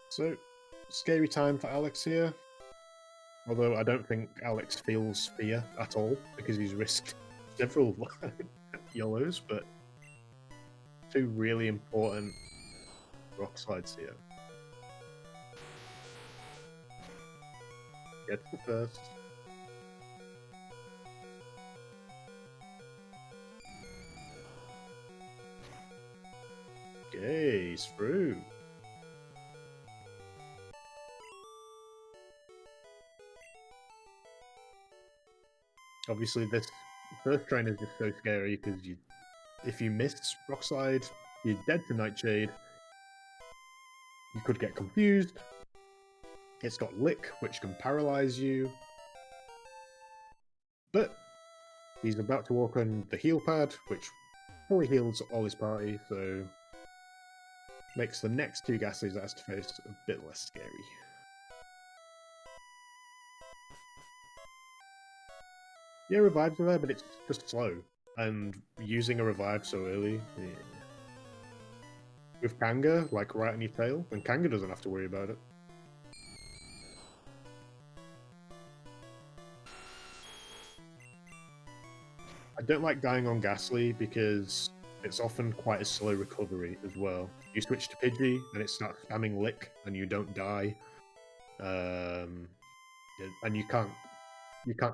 So, scary time for Alex here. Although I don't think Alex feels fear at all, because he's risked several YOLOs, but 2 really important rock slides here. Get the first. Okay, he's through. Obviously, this first train is just so scary because if you miss Rockslide, you're dead to Nightshade. You could get confused. It's got Lick, which can paralyze you. But he's about to walk on the heal pad, which probably heals all his party, so makes the next two Ghastlies that has to face a bit less scary. Yeah, revives are there, but it's just slow. And using a revive so early, yeah. With Kanga, like right on your tail, then Kanga doesn't have to worry about it. I don't like dying on Ghastly because it's often quite a slow recovery as well. You switch to Pidgey and it starts spamming Lick and you don't die. And you can't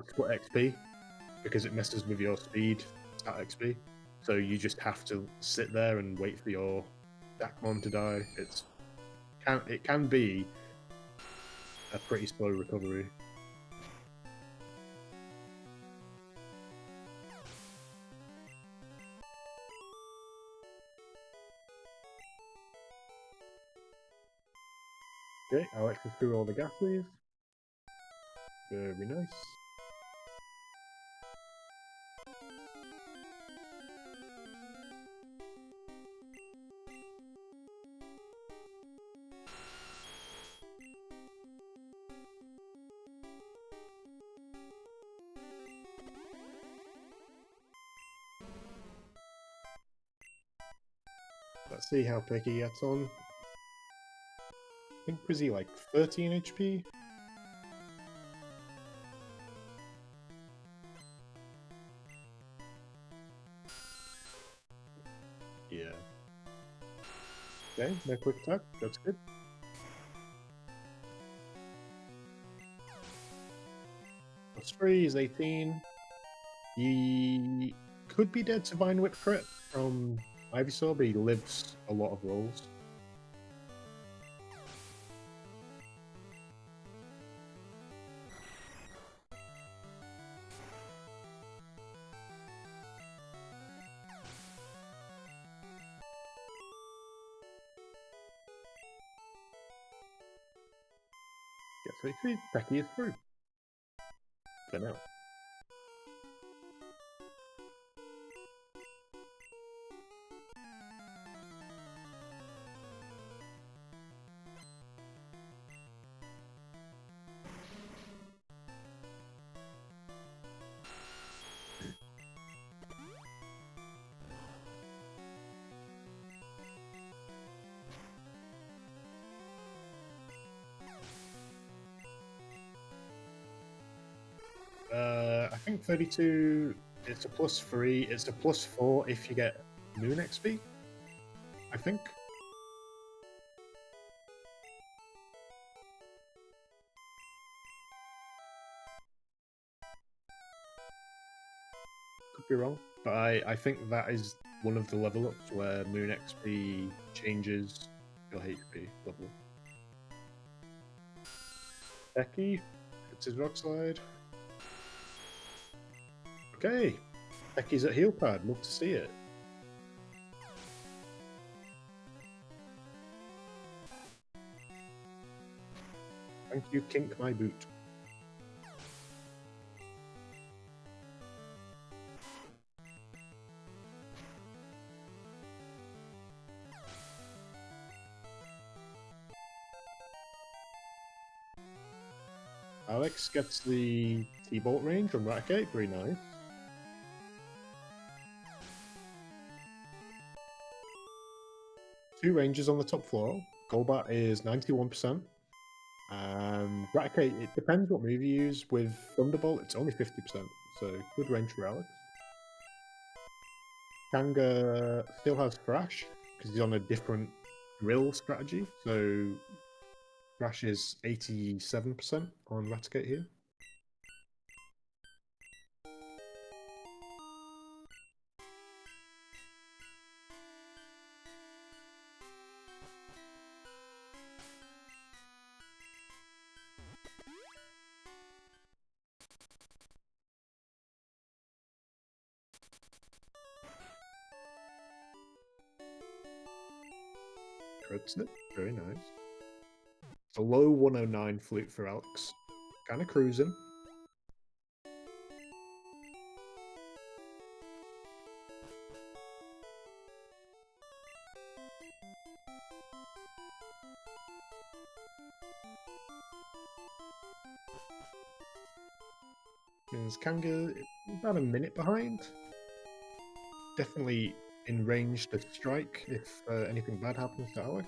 split XP because it messes with your speed at XP. So you just have to sit there and wait for your Dakmon to die. It can be a pretty slow recovery. Okay, Alex is through all the Ghastlies. Very nice. Let's see how Pecky gets on. I think was he like 13 HP? Yeah. Okay, no quick attack. That's good. Plus 3 is 18. He could be dead to Vine Whip crit from Ivysaur, but he lives a lot of rolls. Gets 33. Pecky is through. For now. I think 32, it's a plus 3, it's a plus 4 if you get Moon XP, I think. Could be wrong, but I think that is one of the level ups where Moon XP changes your HP level. Pecky, it's his Rock Slide. Okay, Pecky's at heal pad, love to see it. Thank you, kink my boot. Alex gets the T-Bolt range from Raticate, very nice. Two ranges on the top floor. Golbat is 91%. And Raticate, it depends what move you use. With Thunderbolt, it's only 50%. So good range for Alex. Kanga still has Thrash, because he's on a different drill strategy. So Thrash is 87% on Raticate here. Crits it, very nice. It's a low 109 flute for Alex. Kind of cruising. Is Kanga about a minute behind? Definitely in range to strike if anything bad happens to Alex.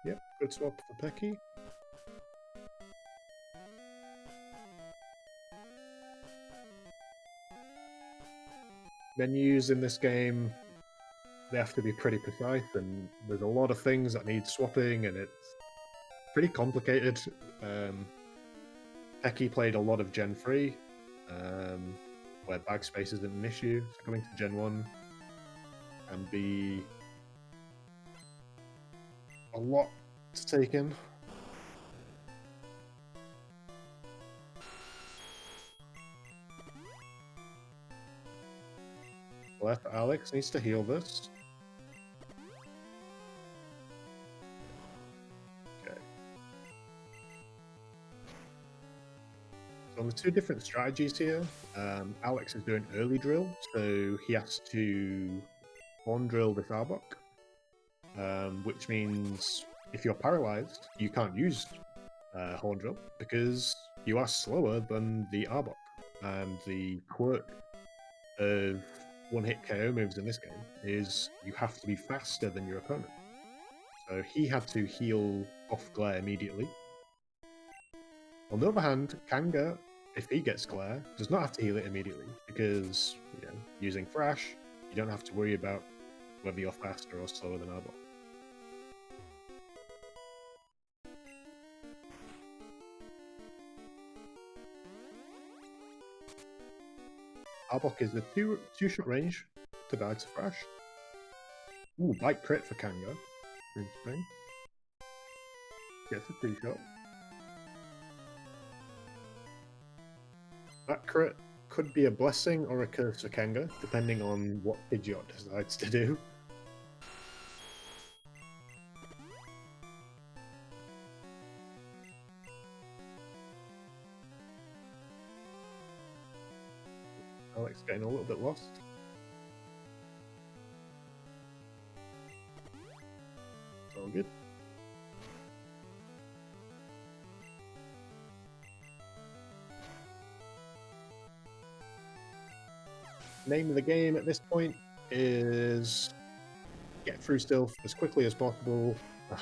Yep, good swap for Pecky. Menus in this game, they have to be pretty precise, and there's a lot of things that need swapping, and it's pretty complicated. Pecky played a lot of Gen 3, where backspace isn't an issue. So coming to Gen 1 can be a lot to take in. Left Alex needs to heal this. Okay. So on the two different strategies here, Alex is doing early drill, so he has to horn drill this Arbok, which means if you're paralyzed, you can't use horn drill because you are slower than the Arbok, and the quirk of one-hit KO moves in this game is you have to be faster than your opponent. So he had to heal off glare immediately. On the other hand, Kanga, if he gets glare, does not have to heal it immediately because, you know, using Thrash, you don't have to worry about whether you're faster or slower than Arbok. Arbok is a two-shot range to die to Thrash. Ooh, bite crit for Kanga. Interesting. Gets a two-shot. That crit could be a blessing or a curse for Kanga, depending on what Pidgeot decides to do. Alex getting a little bit lost. It's all good. Name of the game at this point is get through stealth as quickly as possible,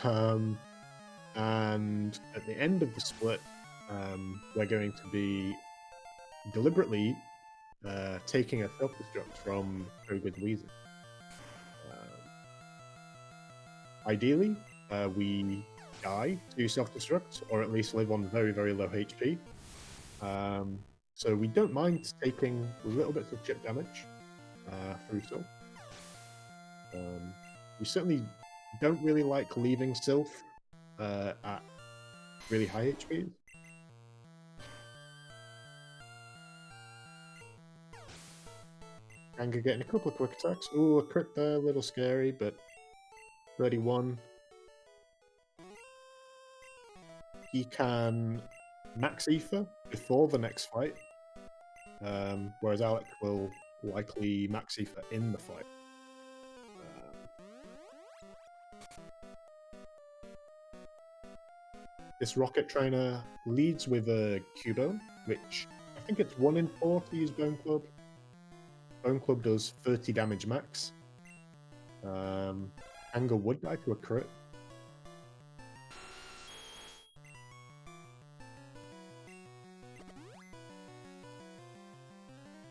and at the end of the split, we're going to be deliberately taking a self-destruct from Very Good Weezer. Ideally, we die to self-destruct, or at least live on very, very low HP. So we don't mind taking little bits of chip damage through Sylph. We certainly don't really like leaving Sylph at really high HP. Kanga getting a couple of quick attacks. Ooh, a crit there, a little scary, but 31. He can max Ether before the next fight, whereas Alex will likely max Ether in the fight. This Rocket Trainer leads with a Cubone, which I think it's 1 in 4 to use Bone Club. Bone Club does 30 damage max. Kanga would die to a crit.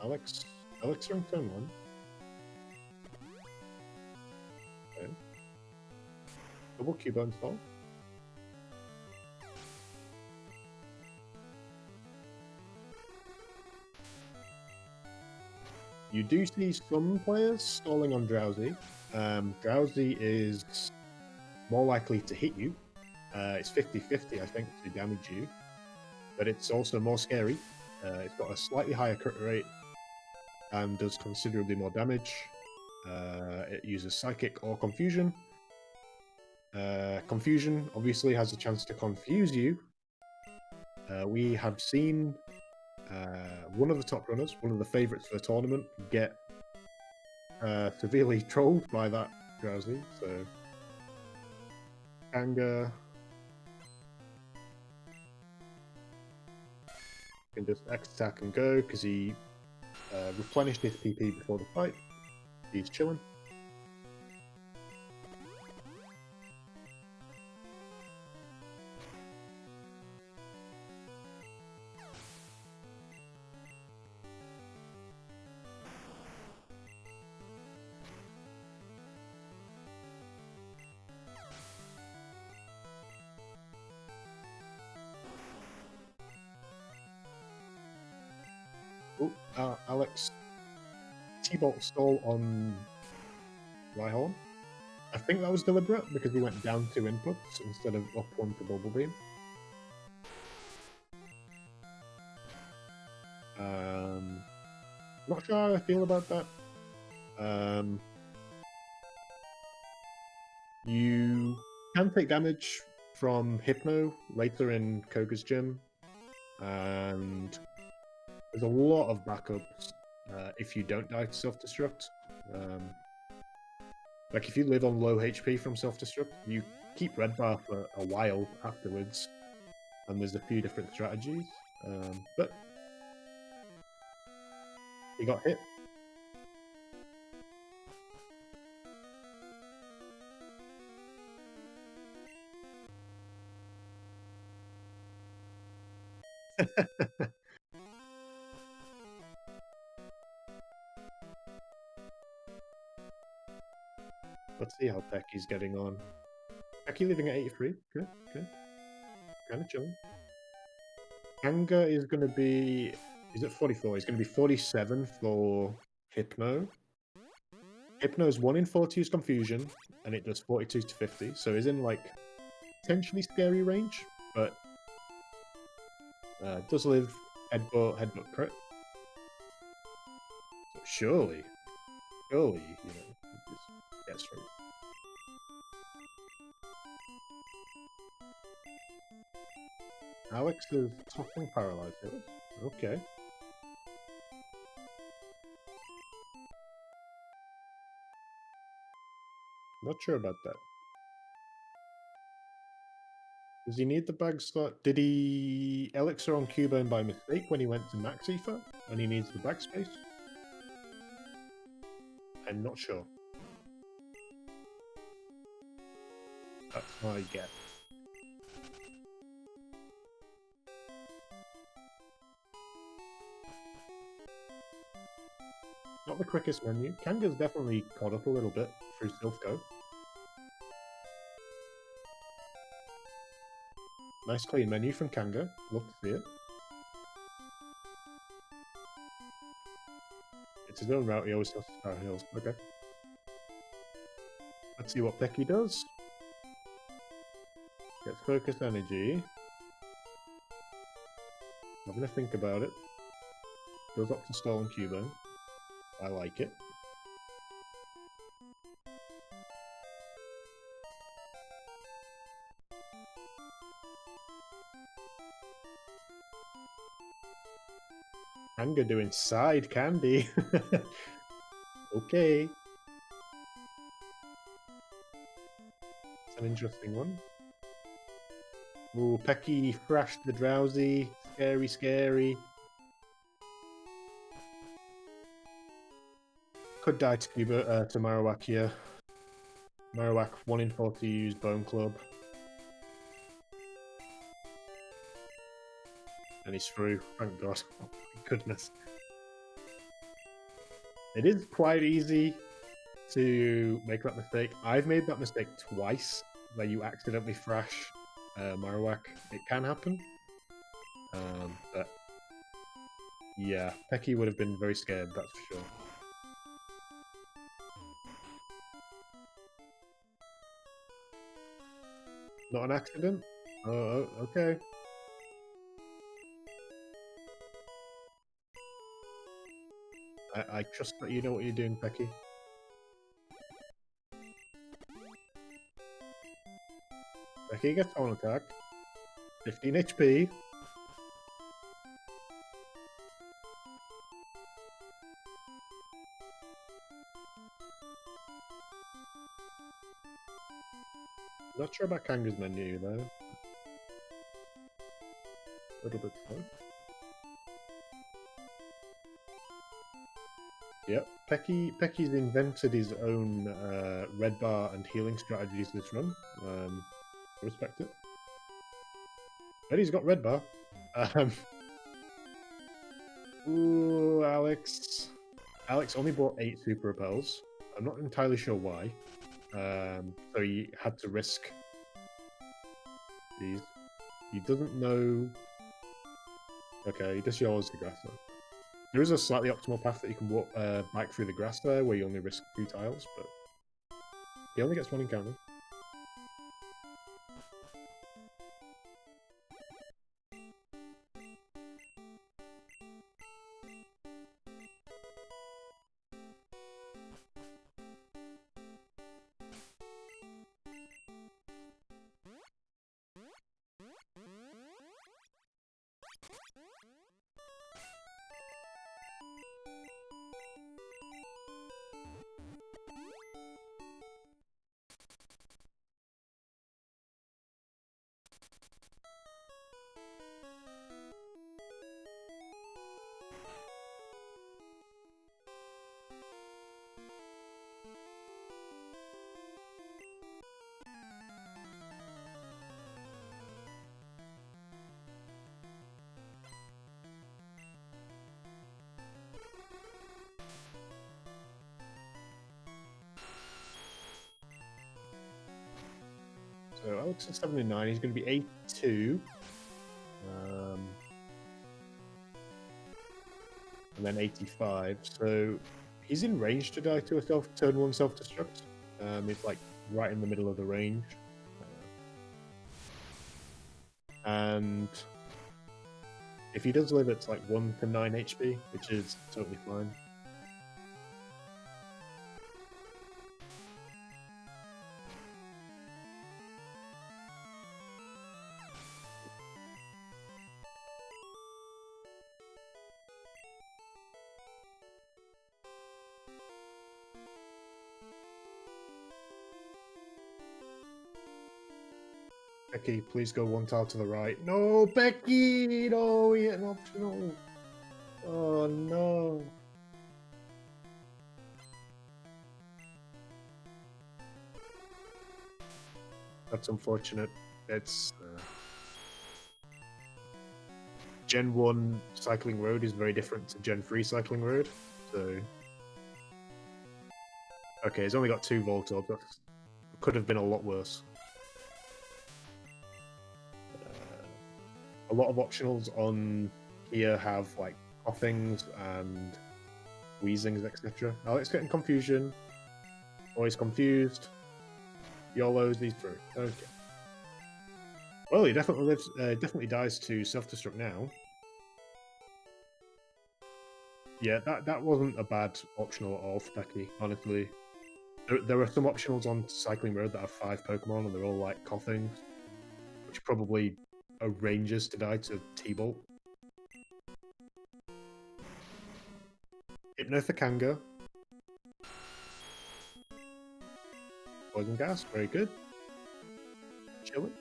Alex are in turn 1. Okay. Double Cubone stall. You do see some players stalling on Drowsy. Drowsy is more likely to hit you. It's 50-50, I think, to damage you. But it's also more scary. It's got a slightly higher crit rate and does considerably more damage. It uses Psychic or Confusion. Confusion obviously has a chance to confuse you. We have seen one of the top runners, one of the favourites for the tournament, get severely trolled by that Drowsy. So Kanga can just X attack and go because he replenished his PP before the fight. He's chilling. Oh, Alex T-Bolt stole on Rhyhorn. I think that was deliberate because he went down 2 inputs instead of up 1 to Bubble Beam. Not sure how I feel about that. You can take damage from Hypno later in Koga's gym, and there's a lot of backups if you don't die to self-destruct. Like if you live on low HP from self-destruct, you keep red bar for a while afterwards, and there's a few different strategies. But he got hit. Let's see how Pecky's getting on. Pecky leaving at 83. Good, good. Kind of chilling. Kanga is going to be... He's at 44. He's going to be 47 for Hypno. Hypno is 1 in 4 to use Confusion, and it does 42 to 50. So he's in, like, potentially scary range, but does live headbutt crit. So surely, you know, just get straight. Alex is topping paralyzed hills. Okay. Not sure about that. Does he need the bag slot? Did he Elixir on Cubone by mistake when he went to Max Ether? And he needs the bag space? I'm not sure. That's my guess. Not the quickest menu. Kanga's definitely caught up a little bit through Silphco. Nice clean menu from Kanga. Love to see it. It's his own route, he always has to start hills. Okay. Let's see what Pecky does. Gets focus energy. Having to think about it. Goes up to Stolen Cubone. I like it. Kanga doing side candy. Okay. It's an interesting one. Ooh, Pecky thrashed the Drowsy. Scary, scary. Could die to Marowak here. Marowak 1 in 4 to use Bone Club. And he's through. Thank God. Oh my goodness. It is quite easy to make that mistake. I've made that mistake twice, where you accidentally thrash Marowak. It can happen. But yeah, Pecky would have been very scared, that's for sure. Not an accident? Oh, okay. I trust that you know what you're doing, Pecky. Pecky gets on attack. 15 HP. Not sure about Kanga's menu though. A little bit slow. Yep, Pecky's invented his own red bar and healing strategies this run. I respect it. But he's got red bar. Ooh, Alex. Alex only bought 8 super repels. I'm not entirely sure why. So he had to risk these. He doesn't know. Okay, he just yellows the grass though. There is a slightly optimal path that you can walk back through the grass there, where you only risk 2 tiles, but he only gets 1 encounter. So Alex is 79, he's going to be 82. And then 85. So he's in range to die to a turn 1 self-destruct. It's like right in the middle of the range. And if he does live, it's like 1 to 9 HP, which is totally fine. Pecky, please go 1 tile to the right. No, Pecky! No, we hit an optional. Oh, no. That's unfortunate. It's... Gen 1 cycling road is very different to Gen 3 cycling road, so... Okay, he's only got 2 Voltorb. That could have been a lot worse. A lot of optionals on here have like coughings and wheezings, etc. Alex getting confusion. Always confused. YOLOs, these through. Okay. Well, he definitely lives. Definitely dies to self-destruct now. Yeah, that wasn't a bad optional at all for Pecky, honestly. There are some optionals on Cycling Road that have 5 Pokemon, and they're all like coughings, which probably arranges to die to T-Bolt. Hypno for Kanga. Poison Gas, very good. Chilling.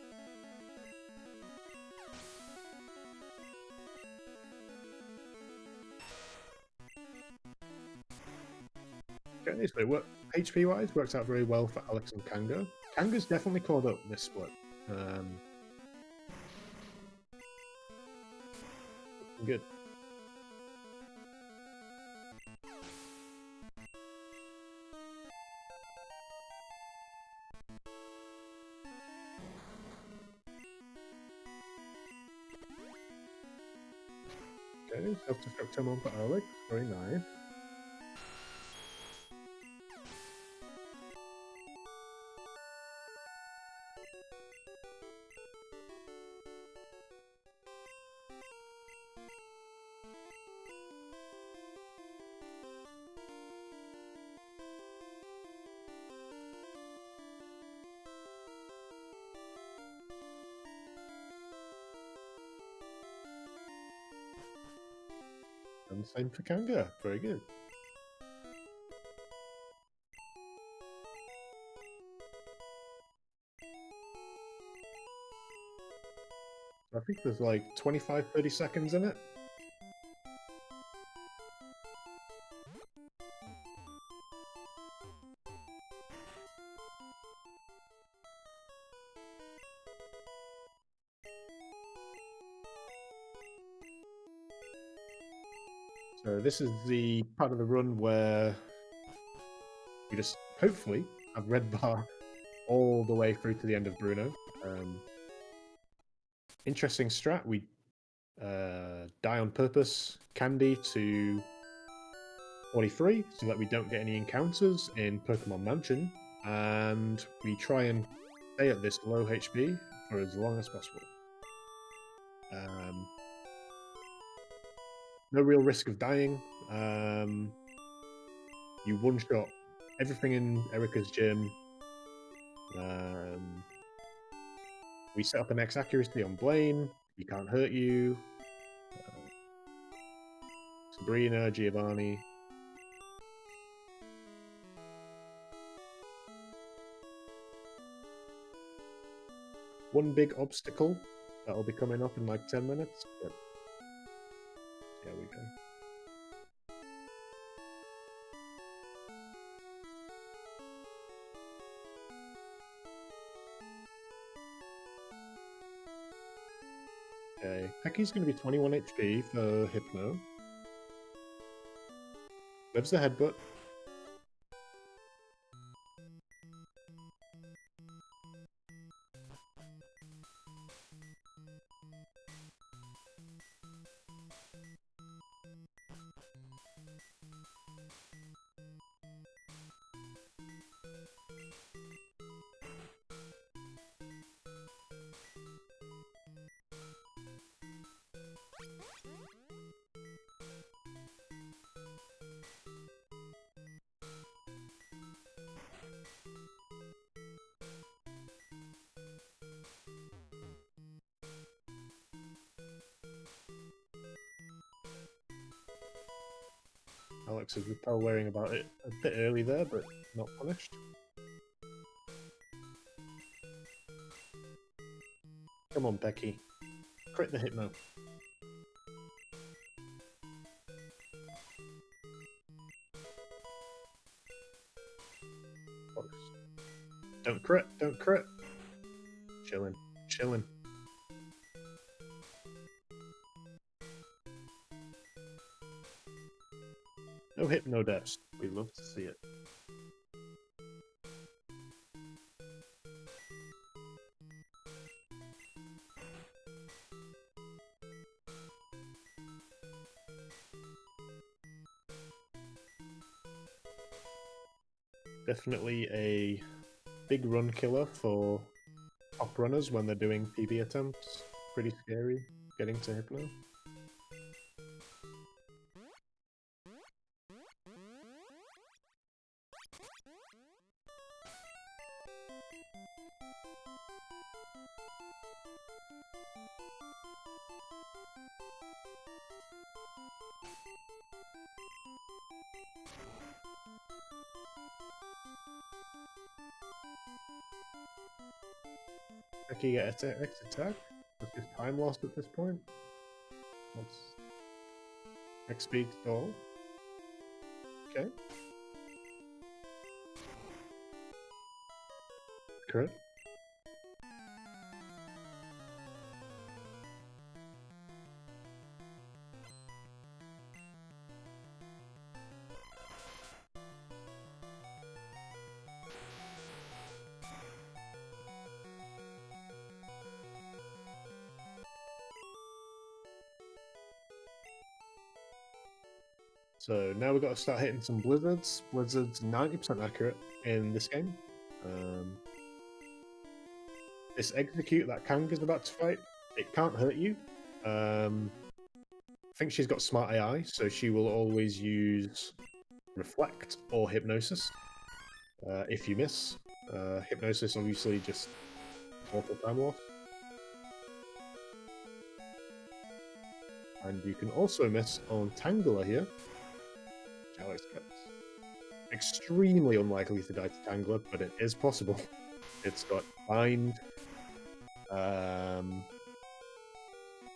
Okay, so HP-wise, works out very well for Alex and Kanga. Kanga's definitely caught up in this split. Good. Okay, self-destruct him on for Alex. Very nice. And same for Kanga. Very good. I think there's like 25-30 seconds in it. So this is the part of the run where we just hopefully have red bar all the way through to the end of Bruno. Interesting strat. We die on purpose candy to 43 so that we don't get any encounters in Pokemon Mansion, and we try and stay at this low HP for as long as possible. No real risk of dying. You one-shot everything in Erica's gym. We set up an X accuracy on Blaine. He can't hurt you. Sabrina, Giovanni. One big obstacle that'll be coming up in like 10 minutes. But there we go. Okay, Pecky's going to be 21 HP for Hypno. Lives the headbutt. Alex's repel wearing about it a bit early there, but not punished. Come on, Pecky. Crit the Hypno. Don't crit, don't crit. Chilling, chilling. No Hypno deaths. We love to see it. Definitely a big run killer for top runners when they're doing PB attempts. Pretty scary getting to Hypno. Pecky get X attack. That's just time lost at this point. What's X speed stall? Okay. Crit. So now we've got to start hitting some blizzards. Blizzard's 90% accurate in this game. This execute that Kanga's about to fight, it can't hurt you. I think she's got smart AI, so she will always use Reflect or Hypnosis if you miss. Hypnosis obviously just awful time loss. And you can also miss on Tangler here. Which Alex gets. Extremely unlikely to die to Tangler, but it is possible. It's got Bind.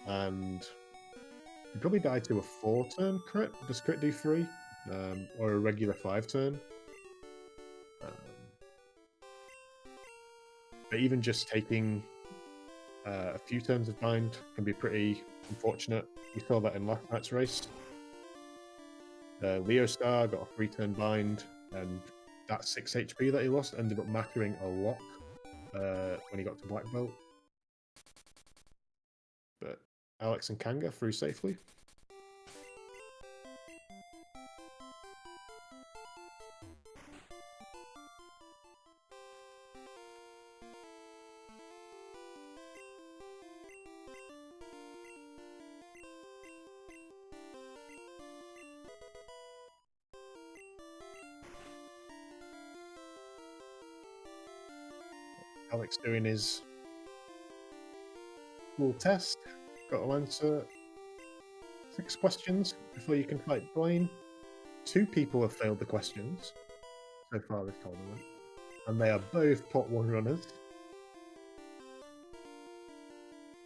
And you probably die to a 4-turn crit. Does crit do 3? Or a regular 5-turn? But even just taking a few turns of Bind can be pretty unfortunate. We saw that in last night's race. Leo Star got a 3-turn Bind, and that 6 HP that he lost ended up mattering a lot when he got to Black Belt. But Alex and Kanga through safely. Alex doing his little test. Got to answer 6 questions before you can fight Blaine. 2 people have failed the questions so far this tournament, and they are both pot 1 runners.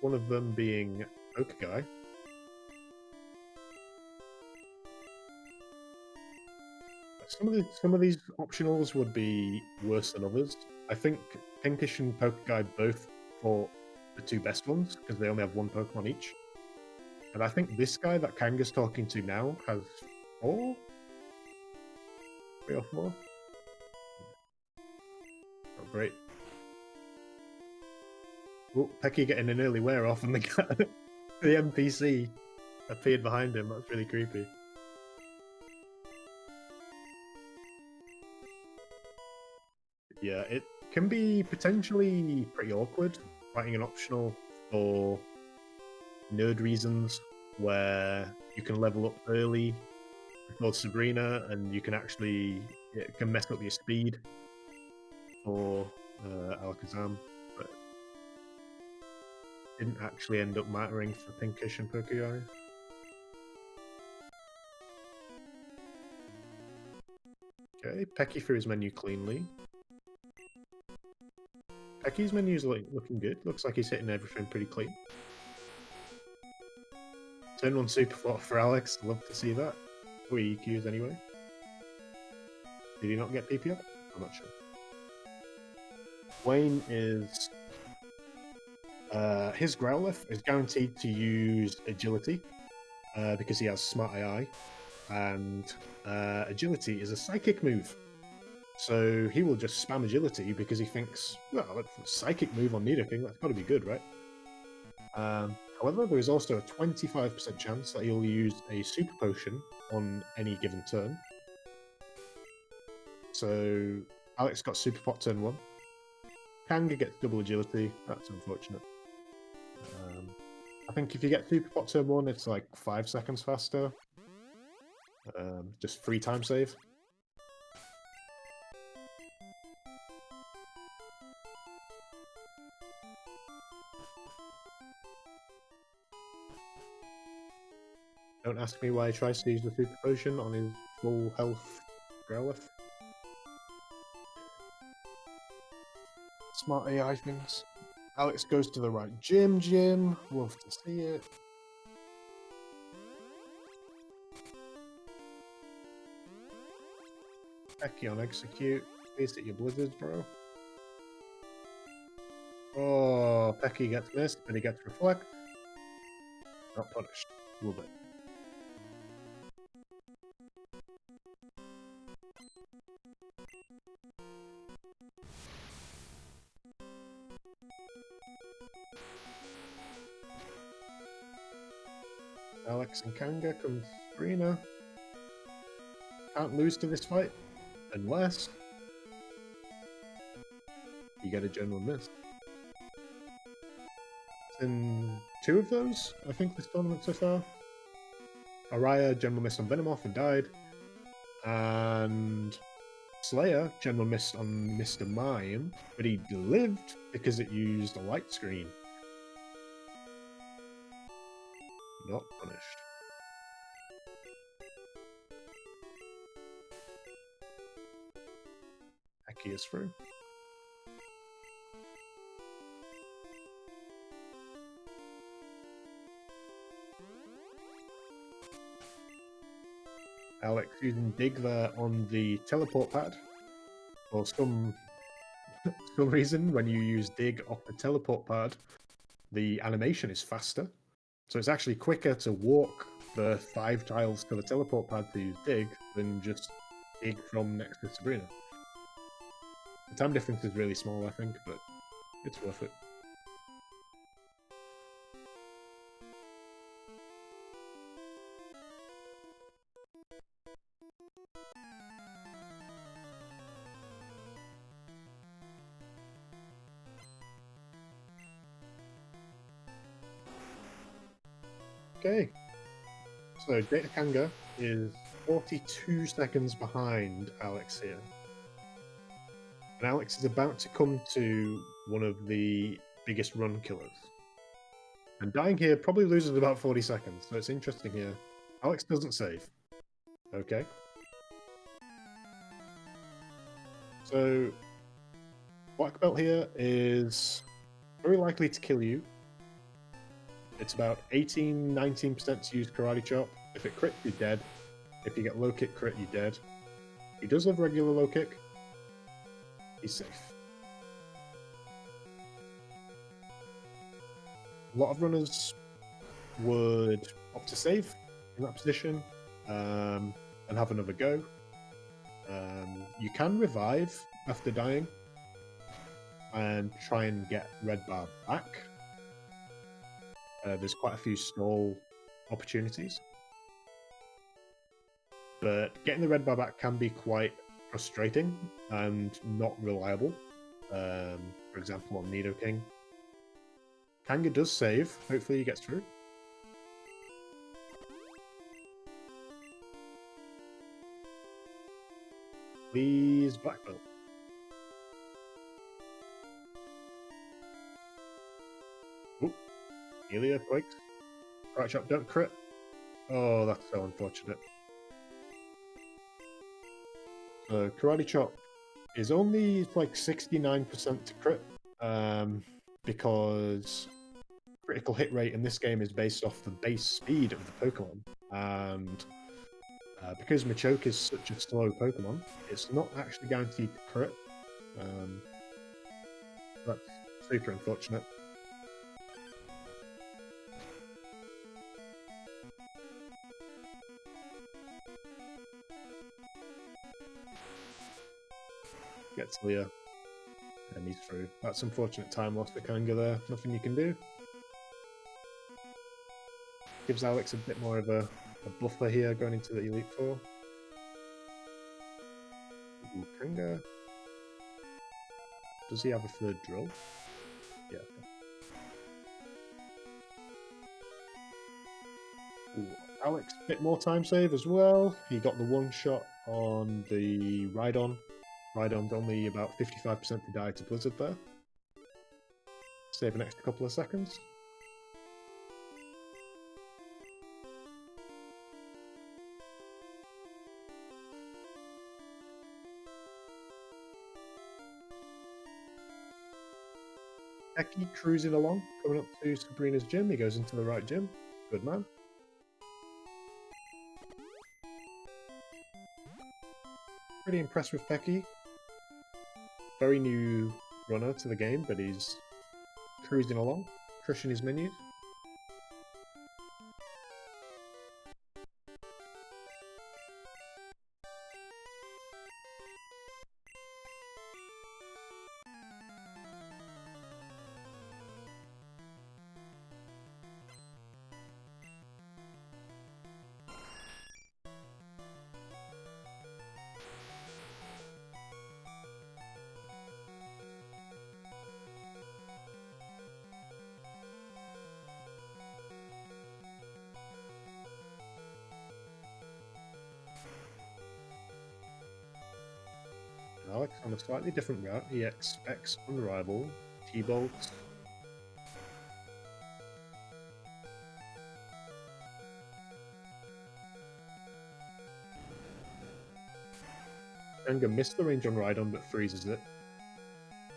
One of them being Oak Guy. Some of these optionals would be worse than others. I think Pinkish and Poke Guy both fought the 2 best ones because they only have 1 Pokemon each. And I think this guy that Kanga's talking to now has 4? 3 or 4? Not great. Oh, Pecky getting an early wear off, and the NPC appeared behind him. That's really creepy. Yeah, it can be potentially pretty awkward fighting an optional for nerd reasons, where you can level up early before Sabrina, and you can actually, it can mess up your speed for Alakazam, but didn't actually end up mattering for Pinkish and Pokeguy. Okay, Pecky through his menu cleanly. Pecky's menu's looking good. Looks like he's hitting everything pretty clean. Turn 1 super fought for Alex. Love to see that. 3 EQs anyway. Did he not get PP up? I'm not sure. Wayne is... his Growlithe is guaranteed to use Agility because he has Smart AI. And Agility is a Psychic move. So he will just spam Agility because he thinks, well, that's a Psychic move on Nidoking, that's got to be good, right? However, there is also a 25% chance that he'll use a Super Potion on any given turn. So Alex got Super Pot turn 1. Kanga gets double Agility, that's unfortunate. I think if you get Super Pot turn 1, it's like 5 seconds faster. Just free time save. Don't ask me why he tries to use the Super Potion on his full health Growlithe. Smart AI things. Alex goes to the right gym. Love to see it. Pecky on execute. Face at your blizzards, bro. Oh, Pecky gets missed, but he gets reflect. Not punished. A little bit. Alex and Kanga come Sabrina. Can't lose to this fight unless you get a general miss. In 2 of those, I think, this tournament so far. Araya general missed on Venomoth and died. And Slayer general missed on Mr. Mime, but he lived because it used a light screen. not punished. Pecky is through. Alex using Dig there on the teleport pad. For some reason, when you use Dig off the teleport pad, the animation is faster. So it's actually quicker to walk the 5 tiles to the teleport pad to use Dig than just Dig from next to Sabrina. The time difference is really small, I think, but it's worth it. Okay, so Data Kanga is 42 seconds behind Alex here. And Alex is about to come to one of the biggest run killers. And dying here probably loses about 40 seconds, so it's interesting here. Alex doesn't save. Okay. So, Black Belt here is very likely to kill you. It's about 18-19% to use Karate Chop. If it crits, you're dead. If you get low kick crit, you're dead. He does have regular low kick. He's safe. A lot of runners would opt to save in that position and have another go. You can revive after dying and try and get red bar back. There's quite a few stall opportunities. But getting the red bar back can be quite frustrating and not reliable. For example, on Nidoking. Kanga does save. Hopefully he gets through. Please, Black Belt. Oop. Helia quakes. Karate Chop don't crit. Oh, that's so unfortunate. Karate Chop is only like 69% to crit, because critical hit rate in this game is based off the base speed of the Pokemon, and because Machoke is such a slow Pokemon, it's not actually guaranteed to crit. That's super unfortunate. Gets Leah, and he's through. That's unfortunate time loss for Kanga there. Nothing you can do. Gives Alex a bit more of a buffer here going into the Elite Four. Ooh, Kanga. Does he have a third drill? Yeah. Ooh, Alex, a bit more time save as well. He got the one shot on the Rhydon. Rhydon's only about 55% to die to Blizzard there. Save an extra couple of seconds. Pecky cruising along, coming up to Sabrina's gym. He goes into the right gym. Good man. Pretty impressed with Pecky. Very new runner to the game, but he's cruising along, crushing his minions. Alex on a slightly different route. He expects Unrival, T-Bolt. Kanga missed the range on Rhydon but freezes it.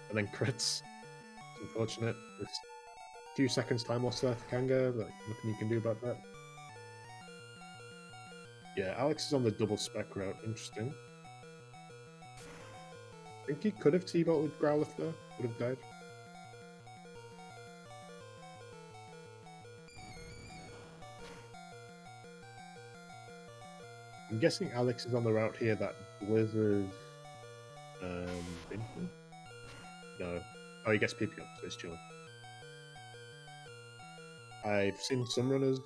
And then crits. It's unfortunate. There's a few seconds time lost there for Kanga, but nothing you can do about that. Yeah, Alex is on the double spec route. Interesting. I think he could have T-bolted Growlithe there. Would have died. I'm guessing Alex is on the route here that Blizzard... Vincent? No. Oh, he gets PP up, so he's chilling. I've seen some runners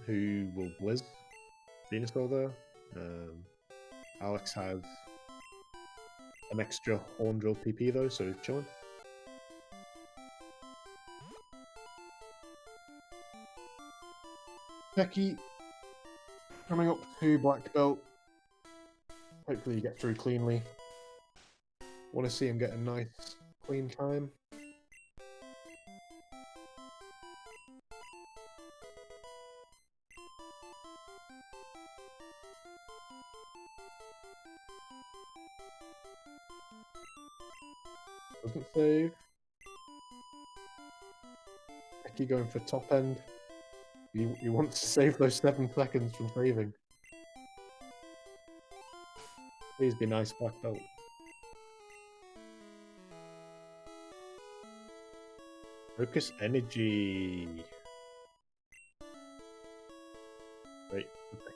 who will Blizz Venusaur there. Alex has an extra Horn Drill PP though, so he's chilling. Pecky coming up to Black Belt. Hopefully you get through cleanly. Want to see him get a nice clean time. Doesn't save. Pecky going for top end. He wants to save those 7 seconds from saving. Please be nice, Black Belt. Focus energy. Wait. Okay.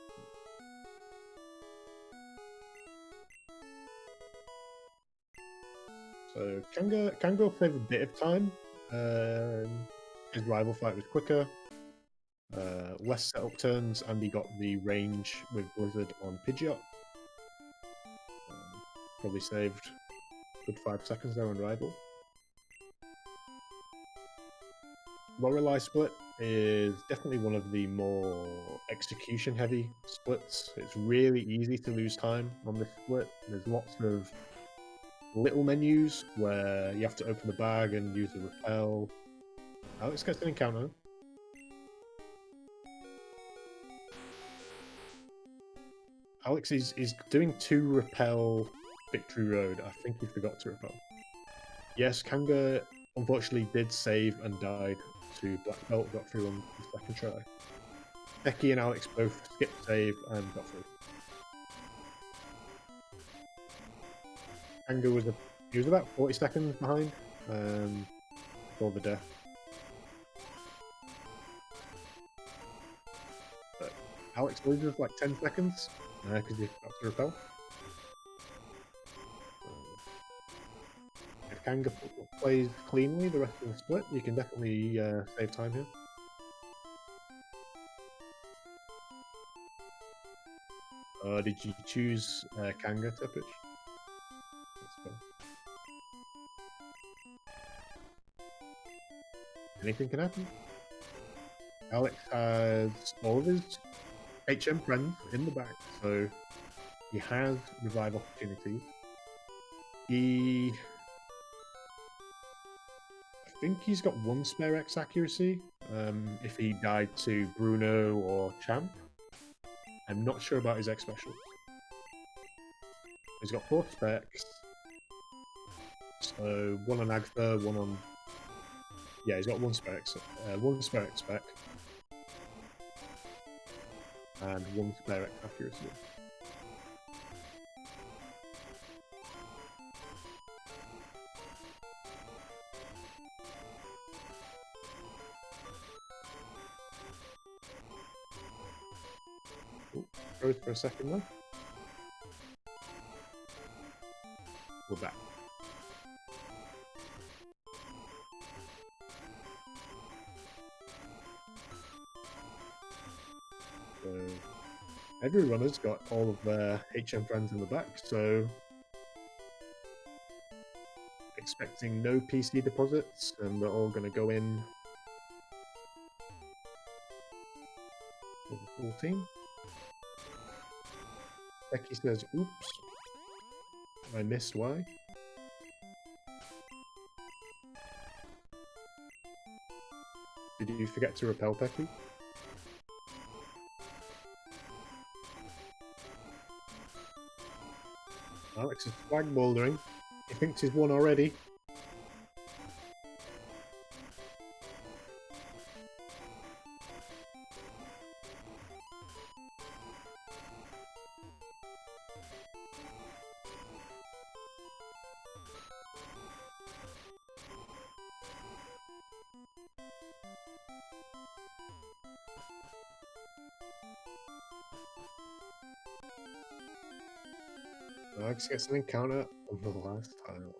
So Kanga will save a bit of time. His rival fight was quicker. Less setup turns, and he got the range with Blizzard on Pidgeot. Probably saved a good 5 seconds there on rival. Lorelei split is definitely one of the more execution-heavy splits. It's really easy to lose time on this split. There's lots of little menus where you have to open the bag and use the repel. Alex gets an encounter. Alex is doing 2 repel Victory Road. I think he forgot to repel. Yes, Kanga unfortunately did save and died to Black Belt, got through on the second try. Pecky and Alex both skipped save and got through. Kanga was about 40 seconds behind before the death. But Alex loses like 10 seconds because he got to repel. If Kanga plays cleanly the rest of the split, you can definitely save time here. Did you choose Kanga to pitch? Anything can happen. Alex has all of his HM friends in the back, so he has revive opportunities. I think he's got 1 spare X accuracy if he died to Bruno or Champ. I'm not sure about his X special. He's got 4 specs. So 1 on Agtha, 1 on... Yeah, he's got 1 spare X, 1 spare X spec. And 1 spare X accuracy. Goes for a second though. We're back. So every runner's got all of their HM friends in the back, so expecting no PC deposits, and they're all going to go in with the full team. Pecky says, oops, I missed Y. Did you forget to repel, Pecky? Alex is flag bouldering. He thinks he's won already. Alex gets an encounter on the last tile.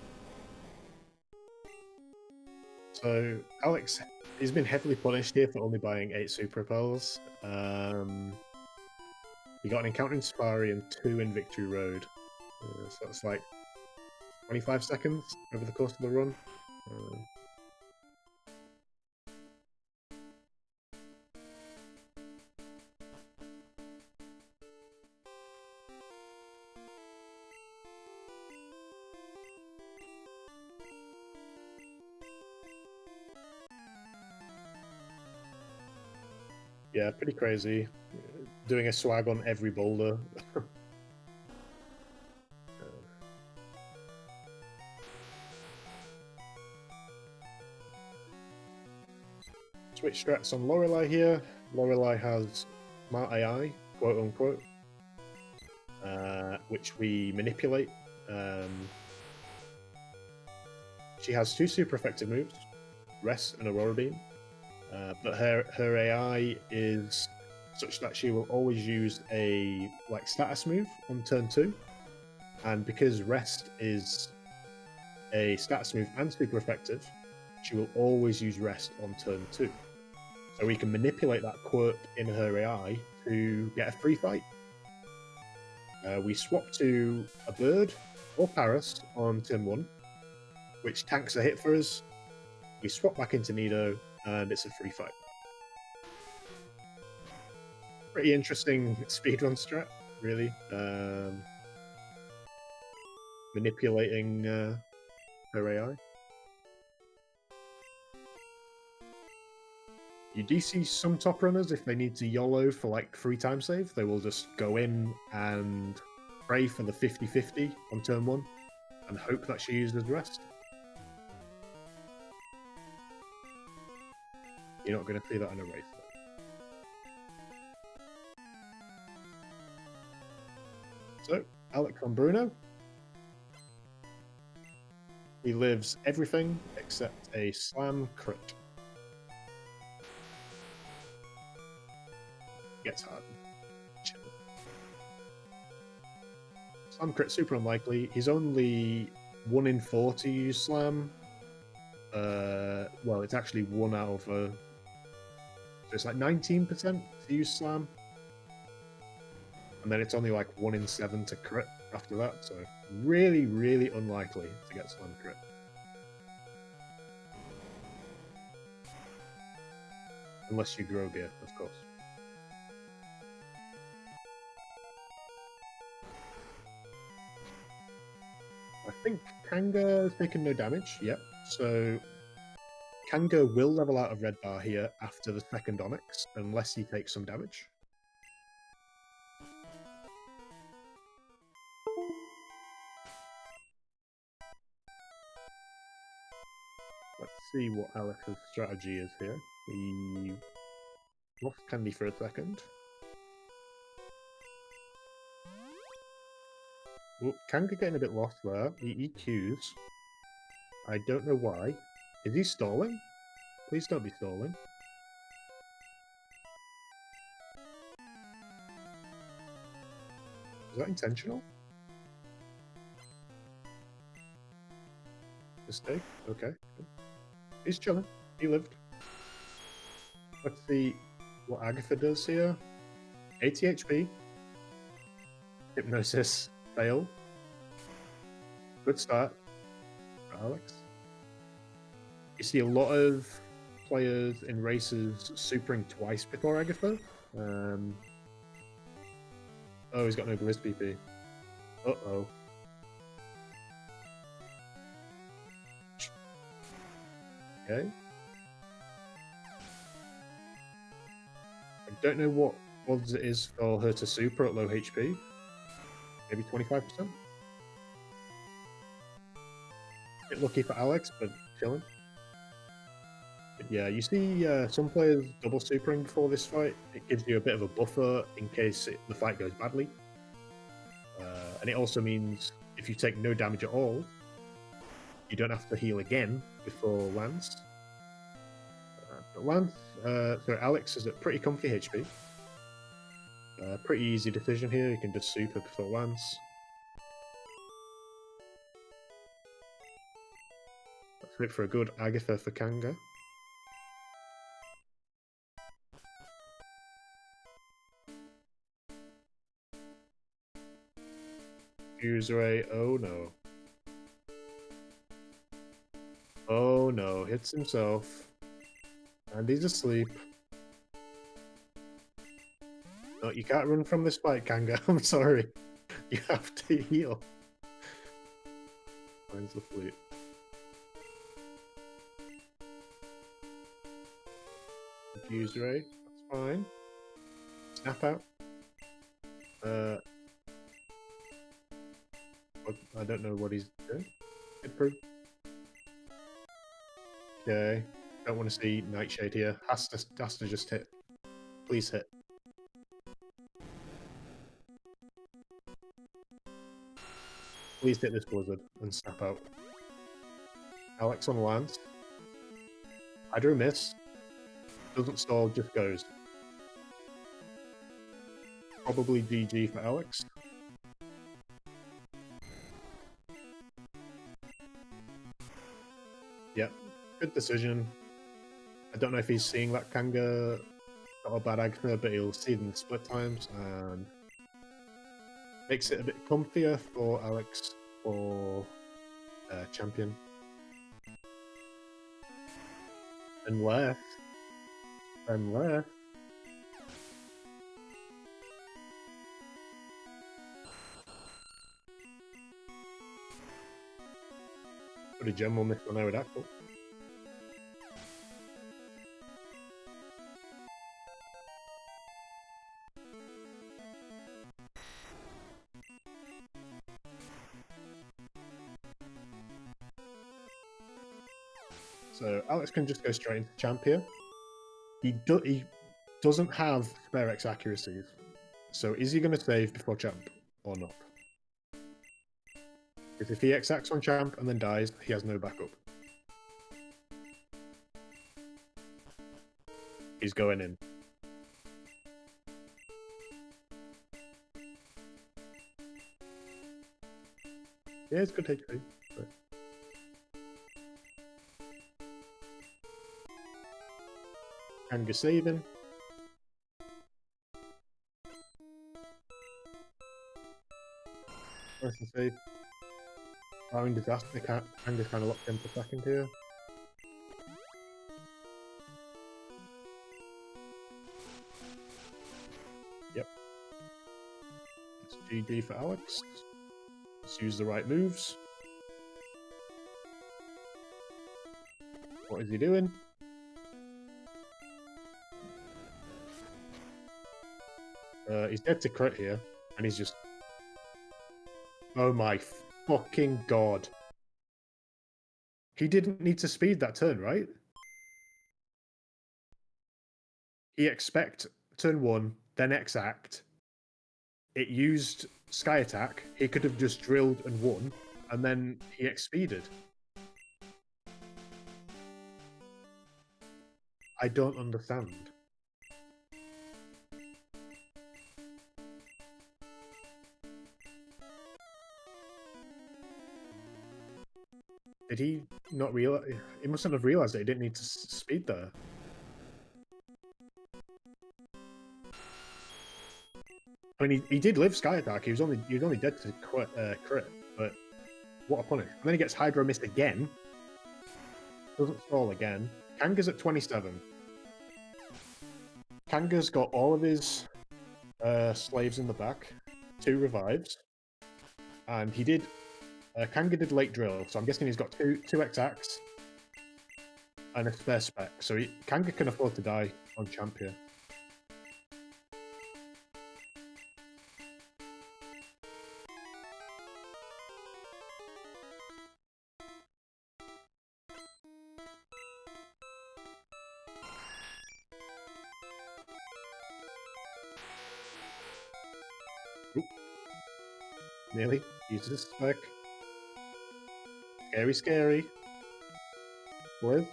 So Alex, he's been heavily punished here for only buying 8 Super Pearls. He got an encounter in Safari and 2 in Victory Road. So that's like 25 seconds over the course of the run. Yeah, pretty crazy. Doing a swag on every boulder. Switch strats on Lorelei here. Lorelei has Smart AI, quote unquote, which we manipulate. She has 2 super effective moves, Rest and Aurora Beam. But her AI is such that she will always use a status move on turn 2, and because Rest is a status move and super effective, she will always use Rest on turn 2. So we can manipulate that quirk in her AI to get a free fight. We swap to a bird or Paris on turn 1, which tanks a hit for us. We swap back into Nido, and it's a free fight. Pretty interesting speedrun strat, really. Manipulating her AI. You do see some top runners, if they need to YOLO for like free time save, they will just go in and pray for the 50-50 on turn 1 and hope that she uses Rest. You're not going to see that in a race. So, Alex on Bruno. He lives everything except a slam crit. Gets hard. Slam crit super unlikely. He's only 1 in 4 to use slam. Well, it's actually 1 out of so it's like 19% to use slam, and then it's only like 1 in 7 to crit after that. So really, really unlikely to get slam crit. Unless you grow beer, of course. I think Kanga has taken no damage. Yep. So Kanga will level out of red bar here after the second Onyx, unless he takes some damage. Let's see what Alex's strategy is here. He lost Candy for a second. Oh, Kanga getting a bit lost there. He EQs. I don't know why. Is he stalling? Please don't be stalling. Is that intentional? Mistake? Okay. He's chilling. He lived. Let's see what Agatha does here. 80 HP. Hypnosis. Fail. Good start for Alex. You see a lot of players in races supering twice before Agatha. Oh, he's got no Blizz PP. Uh-oh. Okay. I don't know what odds it is for her to super at low HP. Maybe 25%? Bit lucky for Alex, but chilling. But yeah, you see some players double supering before this fight. It gives you a bit of a buffer in case the fight goes badly. And it also means if you take no damage at all, you don't have to heal again before Lance. So Alex is at pretty comfy HP. Pretty easy decision here. You can just super before Lance. Let's wait for a good Agatha for Kanga. Fuse-Ray, oh no. Oh no, hits himself. And he's asleep. No, you can't run from this fight, Kanga. I'm sorry. You have to heal. Finds the flute. Fuse-Ray, that's fine. Snap out. I don't know what he's doing. Improve. Okay. Don't want to see Nightshade here. Has to just hit. Please hit. Please hit this blizzard and snap out. Alex on Lance. Hydro miss. Doesn't stall, just goes. Probably GG for Alex. Yep, good decision. I don't know if he's seeing that Kanga got a bad Agner, but he'll see it in the split times and makes it a bit comfier for Alex for champion. Unless put a gem on this one, I would actually. So Alex can just go straight into champ here. He doesn't have spare X accuracies. So is he going to save before champ or not? Because if he X-acts on champ and then dies, he has no backup. He's going in. Yeah, it's good HP. But... Kanga saving. Nice and safe. Allowing disaster. Kanga's kind of locked in for a second here. Yep. It's GG for Alex. Let's use the right moves. What is he doing? He's dead to crit here, and he's just... Oh my fucking god. He didn't need to speed that turn, right? He expect turn 1, then X-act. It used Sky Attack. He could have just drilled and won, and then he X-speeded. I don't understand. Did he not realize? He mustn't have realized that he didn't need to speed there. I mean, he did live Sky Attack. He was only dead to crit, but what a punish! And then he gets Hydro Mist again. Doesn't stall again. Kanga's at 27. Kanga's got all of his slaves in the back, 2 revives, and he did. Kanga did late drill, so I'm guessing he's got two X-acts and a spare spec. So Kanga can afford to die on champ here. Nearly. Uses his spec. Scary, scary. With.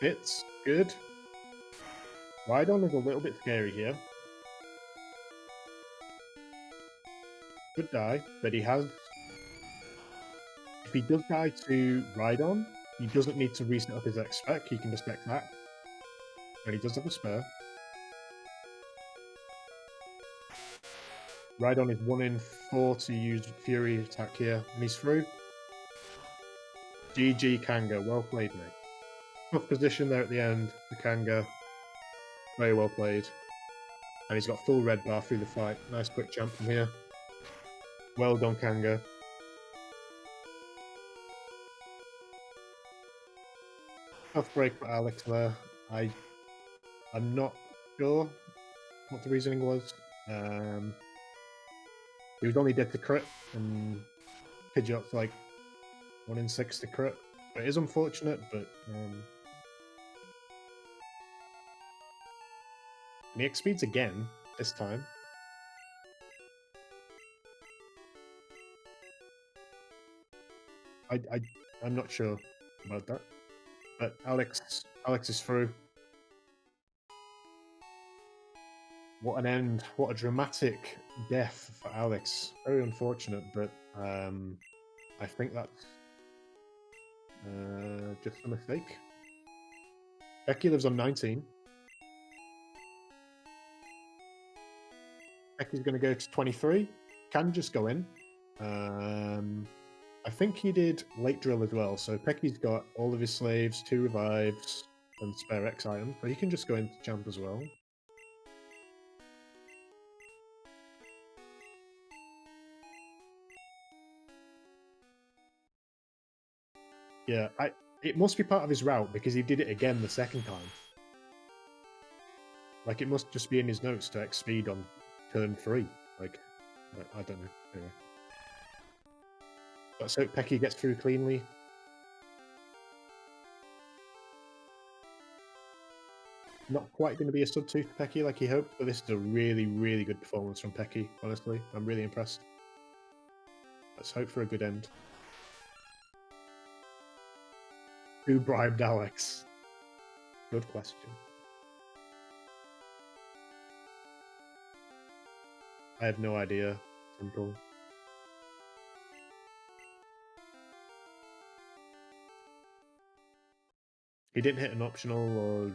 Bits. Good. Rhydon is a little bit scary here. Could die, but he has... If he does die to Rhydon, he doesn't need to reset up his X-Spec, he can just X-Act. And he does have a spare. Rhydon is 1 in 4 to use Fury attack here, and he's through. GG Kanga, well played, mate. Tough position there at the end, the Kanga. Very well played. And he's got full red bar through the fight. Nice quick jump from here. Well done, Kanga. Tough break for Alex there. I'm not sure what the reasoning was. He was only dead to crit, and Pidgeot's like 1 in 6 to crit. It is unfortunate, but and he X-speeds again this time. I'm not sure about that, but Alex is through. What an end! What a dramatic death for Alex. Very unfortunate, but I think that's just a mistake. Pecky lives on 19. Pecky's going to go to 23. Can just go in. I think he did late drill as well, so Pecky's got all of his slaves, 2 revives, and spare X items, so he can just go into champ as well. Yeah, it must be part of his route because he did it again the second time. Like, it must just be in his notes to X speed on turn 3. Like, I don't know. Anyway. Let's hope Pecky gets through cleanly. Not quite going to be a sub-2 for Pecky like he hoped, but this is a really, really good performance from Pecky, honestly. I'm really impressed. Let's hope for a good end. Who bribed Alex? Good question. I have no idea. Simple. He didn't hit an optional, or,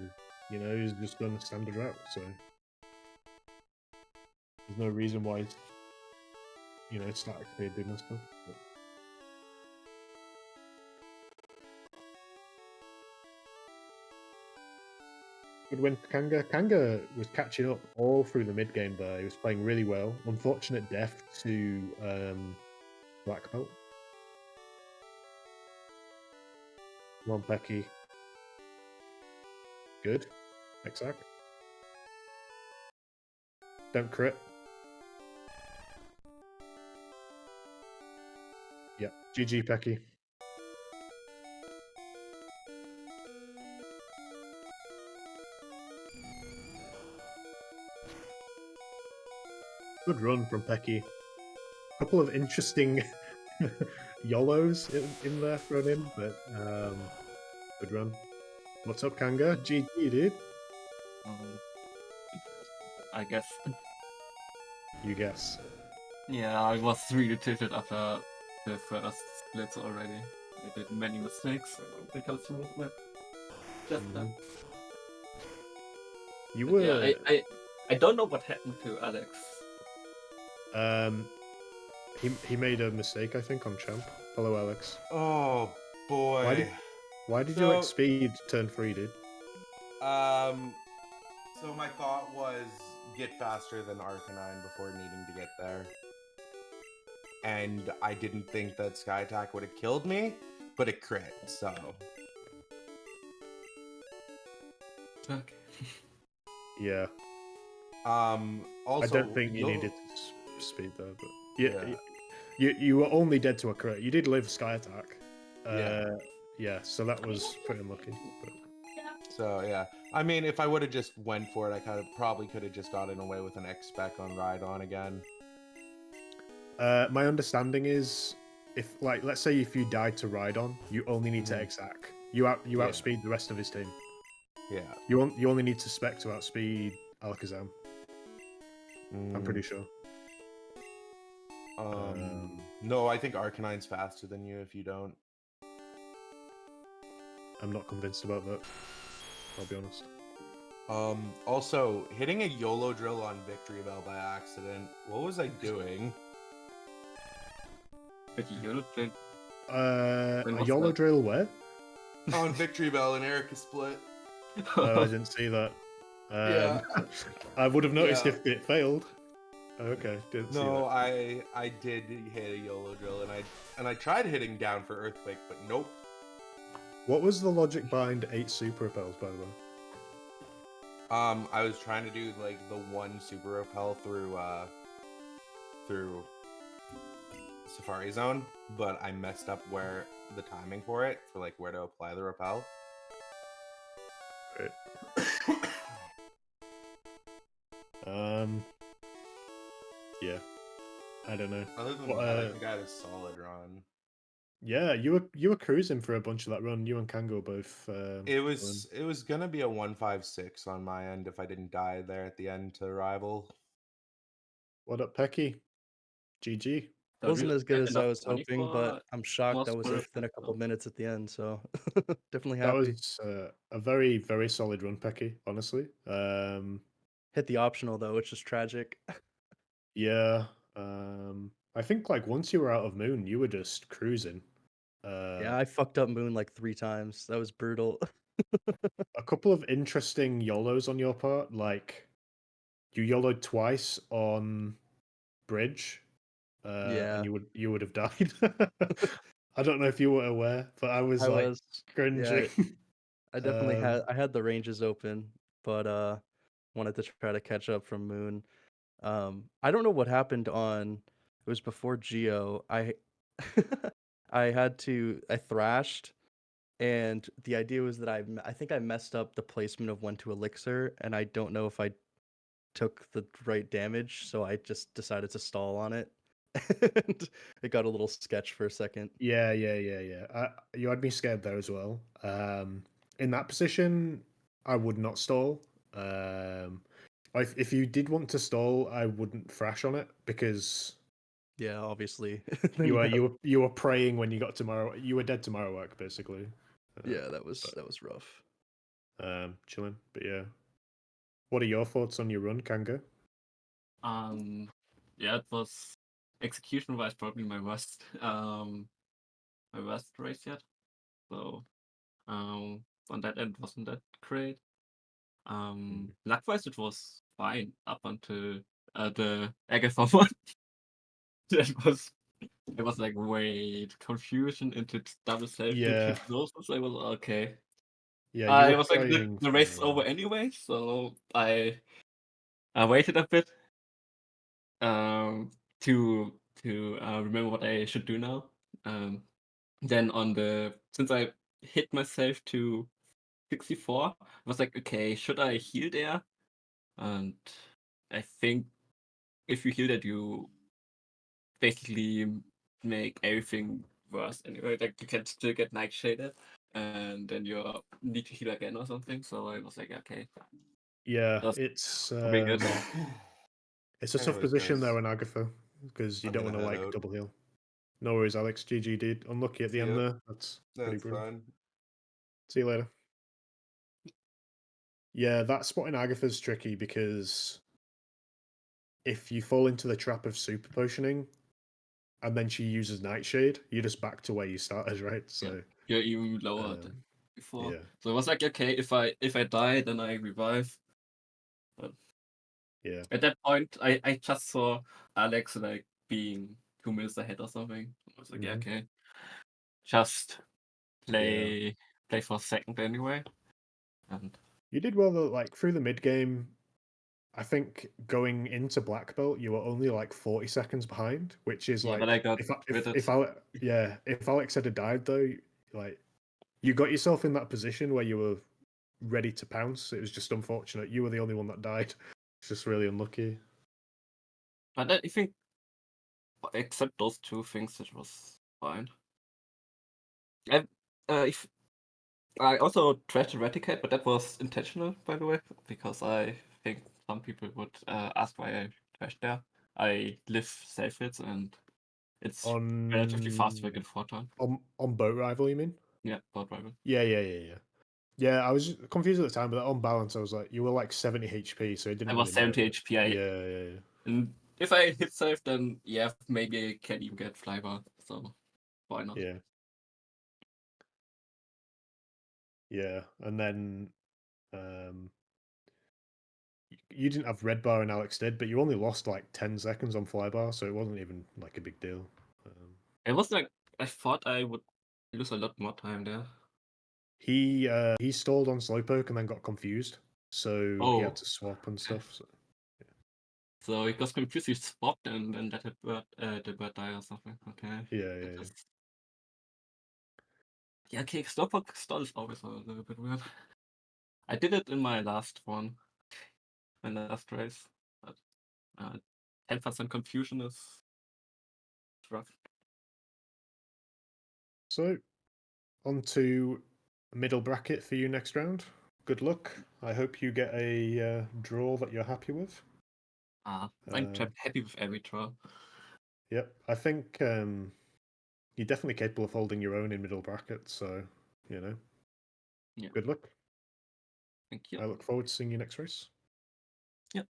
you know, he's just done a standard route, so there's no reason why, you know, static speed did and stuff. But... Good win for Kanga. Kanga was catching up all through the mid game there. He was playing really well. Unfortunate death to Black Belt. Come on, Pecky. Good. Exact. Don't crit. Yep. GG, Pecky. Good run from Pecky. A couple of interesting YOLOs in there thrown in, but good run. What's up, Kanga? GG, dude. I guess. You guess. Yeah, I was really tilted after the first splits already. I did many mistakes because you movement. Just done. You were. Yeah, I don't know what happened to Alex. He made a mistake, I think, on champ. Hello, Alex. Oh boy. Why did you X-speed turn 3, dude? So my thought was get faster than Arcanine before needing to get there. And I didn't think that Sky Attack would have killed me, but it crit, so. Okay. Yeah. Also, I don't think you needed speed there, but you were only dead to a crit. You did live Sky Attack. Yeah, so that was pretty unlucky. But... So yeah, I mean, if I would have just went for it, I probably could have just gotten away with an X-Spec on Rhydon again. My understanding is, if like let's say if you died to Rhydon, you only need to Mhm. exact. You Yeah. outspeed the rest of his team. Yeah. You only need to spec to outspeed Alakazam. I'm pretty Mm, sure. no, I think Arcanine's faster than you if you don't. I'm not convinced about that. I'll be honest. Also, hitting a YOLO drill on Victory Bell by accident. What was I doing? But you did. When A was YOLO that? drill where? On Victory Bell and Erica split. Oh, I didn't see that. Yeah. I would have noticed Yeah. if it failed. Okay, didn't see No, that. I did hit a YOLO drill and I tried hitting down for Earthquake, but nope. What was the logic behind 8 super repels, by the way? I was trying to do like the one super repel through Safari Zone, but I messed up where the timing for it, for like where to apply the repel. Right. Yeah, I don't know. Other than What, that, I think I had a solid run. yeah, you were cruising for a bunch of that run. You and Kanga both. It Going. was gonna be a 156 on my end if I didn't die there at the end to rival. What up, Pecky? GG. Don't Wasn't you as good get as I enough was money hoping, but for I'm shocked I was Spirit within a couple Festival? minutes at the end, so definitely That happy. was a very very solid run, Pecky. Honestly. Hit the optional though, which is tragic. Yeah. I think like once you were out of Moon, you were just cruising. Yeah, I fucked up Moon like 3 times. That was brutal. A couple of interesting YOLOs on your part, like you YOLO'd twice on Bridge, and Yeah, you would have died. I don't know if you were aware, but I was I like was. Yeah, cringing. I definitely um, had the ranges open, but wanted to try to catch up from Moon. I don't know what happened on. It was before Geo. I thrashed, and the idea was that I think I messed up the placement of one to Elixir, and I don't know if I took the right damage, so I just decided to stall on it, and it got a little sketch for a second. yeah. You had me scared there as well. In that position, I would not stall. If you did want to stall, I wouldn't thrash on it because Yeah, obviously. Then you have you were praying when you got tomorrow. You were dead tomorrow work basically. yeah, But that was rough. chilling. But yeah, what are your thoughts on your run, Kanga? Yeah, it was execution wise probably my worst race yet. So on that end wasn't that great. Luck wise it was fine up until the Agatha one. that was it was like wait, confusion into double self deep Yeah, hypnosis. I was okay. yeah, you were It was like praying the for. race is over anyway, so I waited a bit to remember what I should do now. Um, then since I hit myself to 64, I was like, okay, should I heal there? And I think if you heal that, you basically make everything worse anyway. Like you can still get nightshaded, and then you need to heal again or something. So I was like, okay, Yeah, that's it's probably good. it's a tough Anyways, position guys, there in Agatha because you I'm don't gonna want to head like out. double heal. No worries, Alex. GG, dude. Unlucky at the See end ya. there. That's pretty That's brutal. fine. See you later. Yeah, that spot in Agatha's tricky because if you fall into the trap of super potioning and then she uses Nightshade, you're just back to where you started, right? Yeah, So, you're even lower um, than before. yeah, So it was like, okay, if I die, then I revive. But yeah. at that point, I just saw Alex like being 2 minutes ahead or something. I was like, yeah, Hmm. okay, just Yeah. play for a second anyway. And You did well though, like through the mid game. I think going into black belt, you were only like 40 seconds behind, which is yeah, but I like got with it. if Alex had died though, like you got yourself in that position where you were ready to pounce. It was just unfortunate. You were the only one that died. It's just really unlucky. But I think except those two things, it was fine. If I also trashed Eradicate, but that was intentional, by the way, because I think some people would ask why I trashed there. I live safe hits, and it's relatively fast to get 4 turn. On boat rival, you mean? Yeah, board rival. Yeah. Yeah, I was confused at the time, but on balance, I was like, you were like 70 HP, so it didn't I really was 70 matter. HP. Yeah. And if I hit safe, then yeah, maybe I can even get flybar. So why not? Yeah. And then you didn't have red bar and Alex did, but you only lost like 10 seconds on flybar, so it wasn't even like a big deal. It was like I thought I would lose a lot more time there. He stalled on slowpoke and then got confused, so he had Oh. to swap and stuff. So he got confused, he swapped and then let the bird die or something. Okay. Yeah. Yeah, okay, slowpoke stall is always a little bit weird. I did it in my last one, my last race. But 10% confusion is rough. So, on to middle bracket for you next round. Good luck. I hope you get a draw that you're happy with. I'm happy with every draw. Yep, I think you're definitely capable of holding your own in middle bracket, so, Yeah. good luck. Thank you. I look forward to seeing you next race. Yep.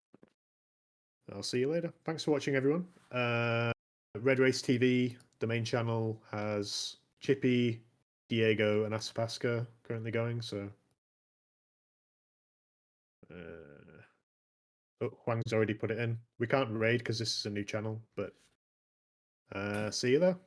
I'll see you later. Thanks for watching, everyone. Red Race TV, the main channel, has Chippy, Diego, and Aspaska currently going, so... Oh, Huang's already put it in. We can't raid because this is a new channel, but see you there.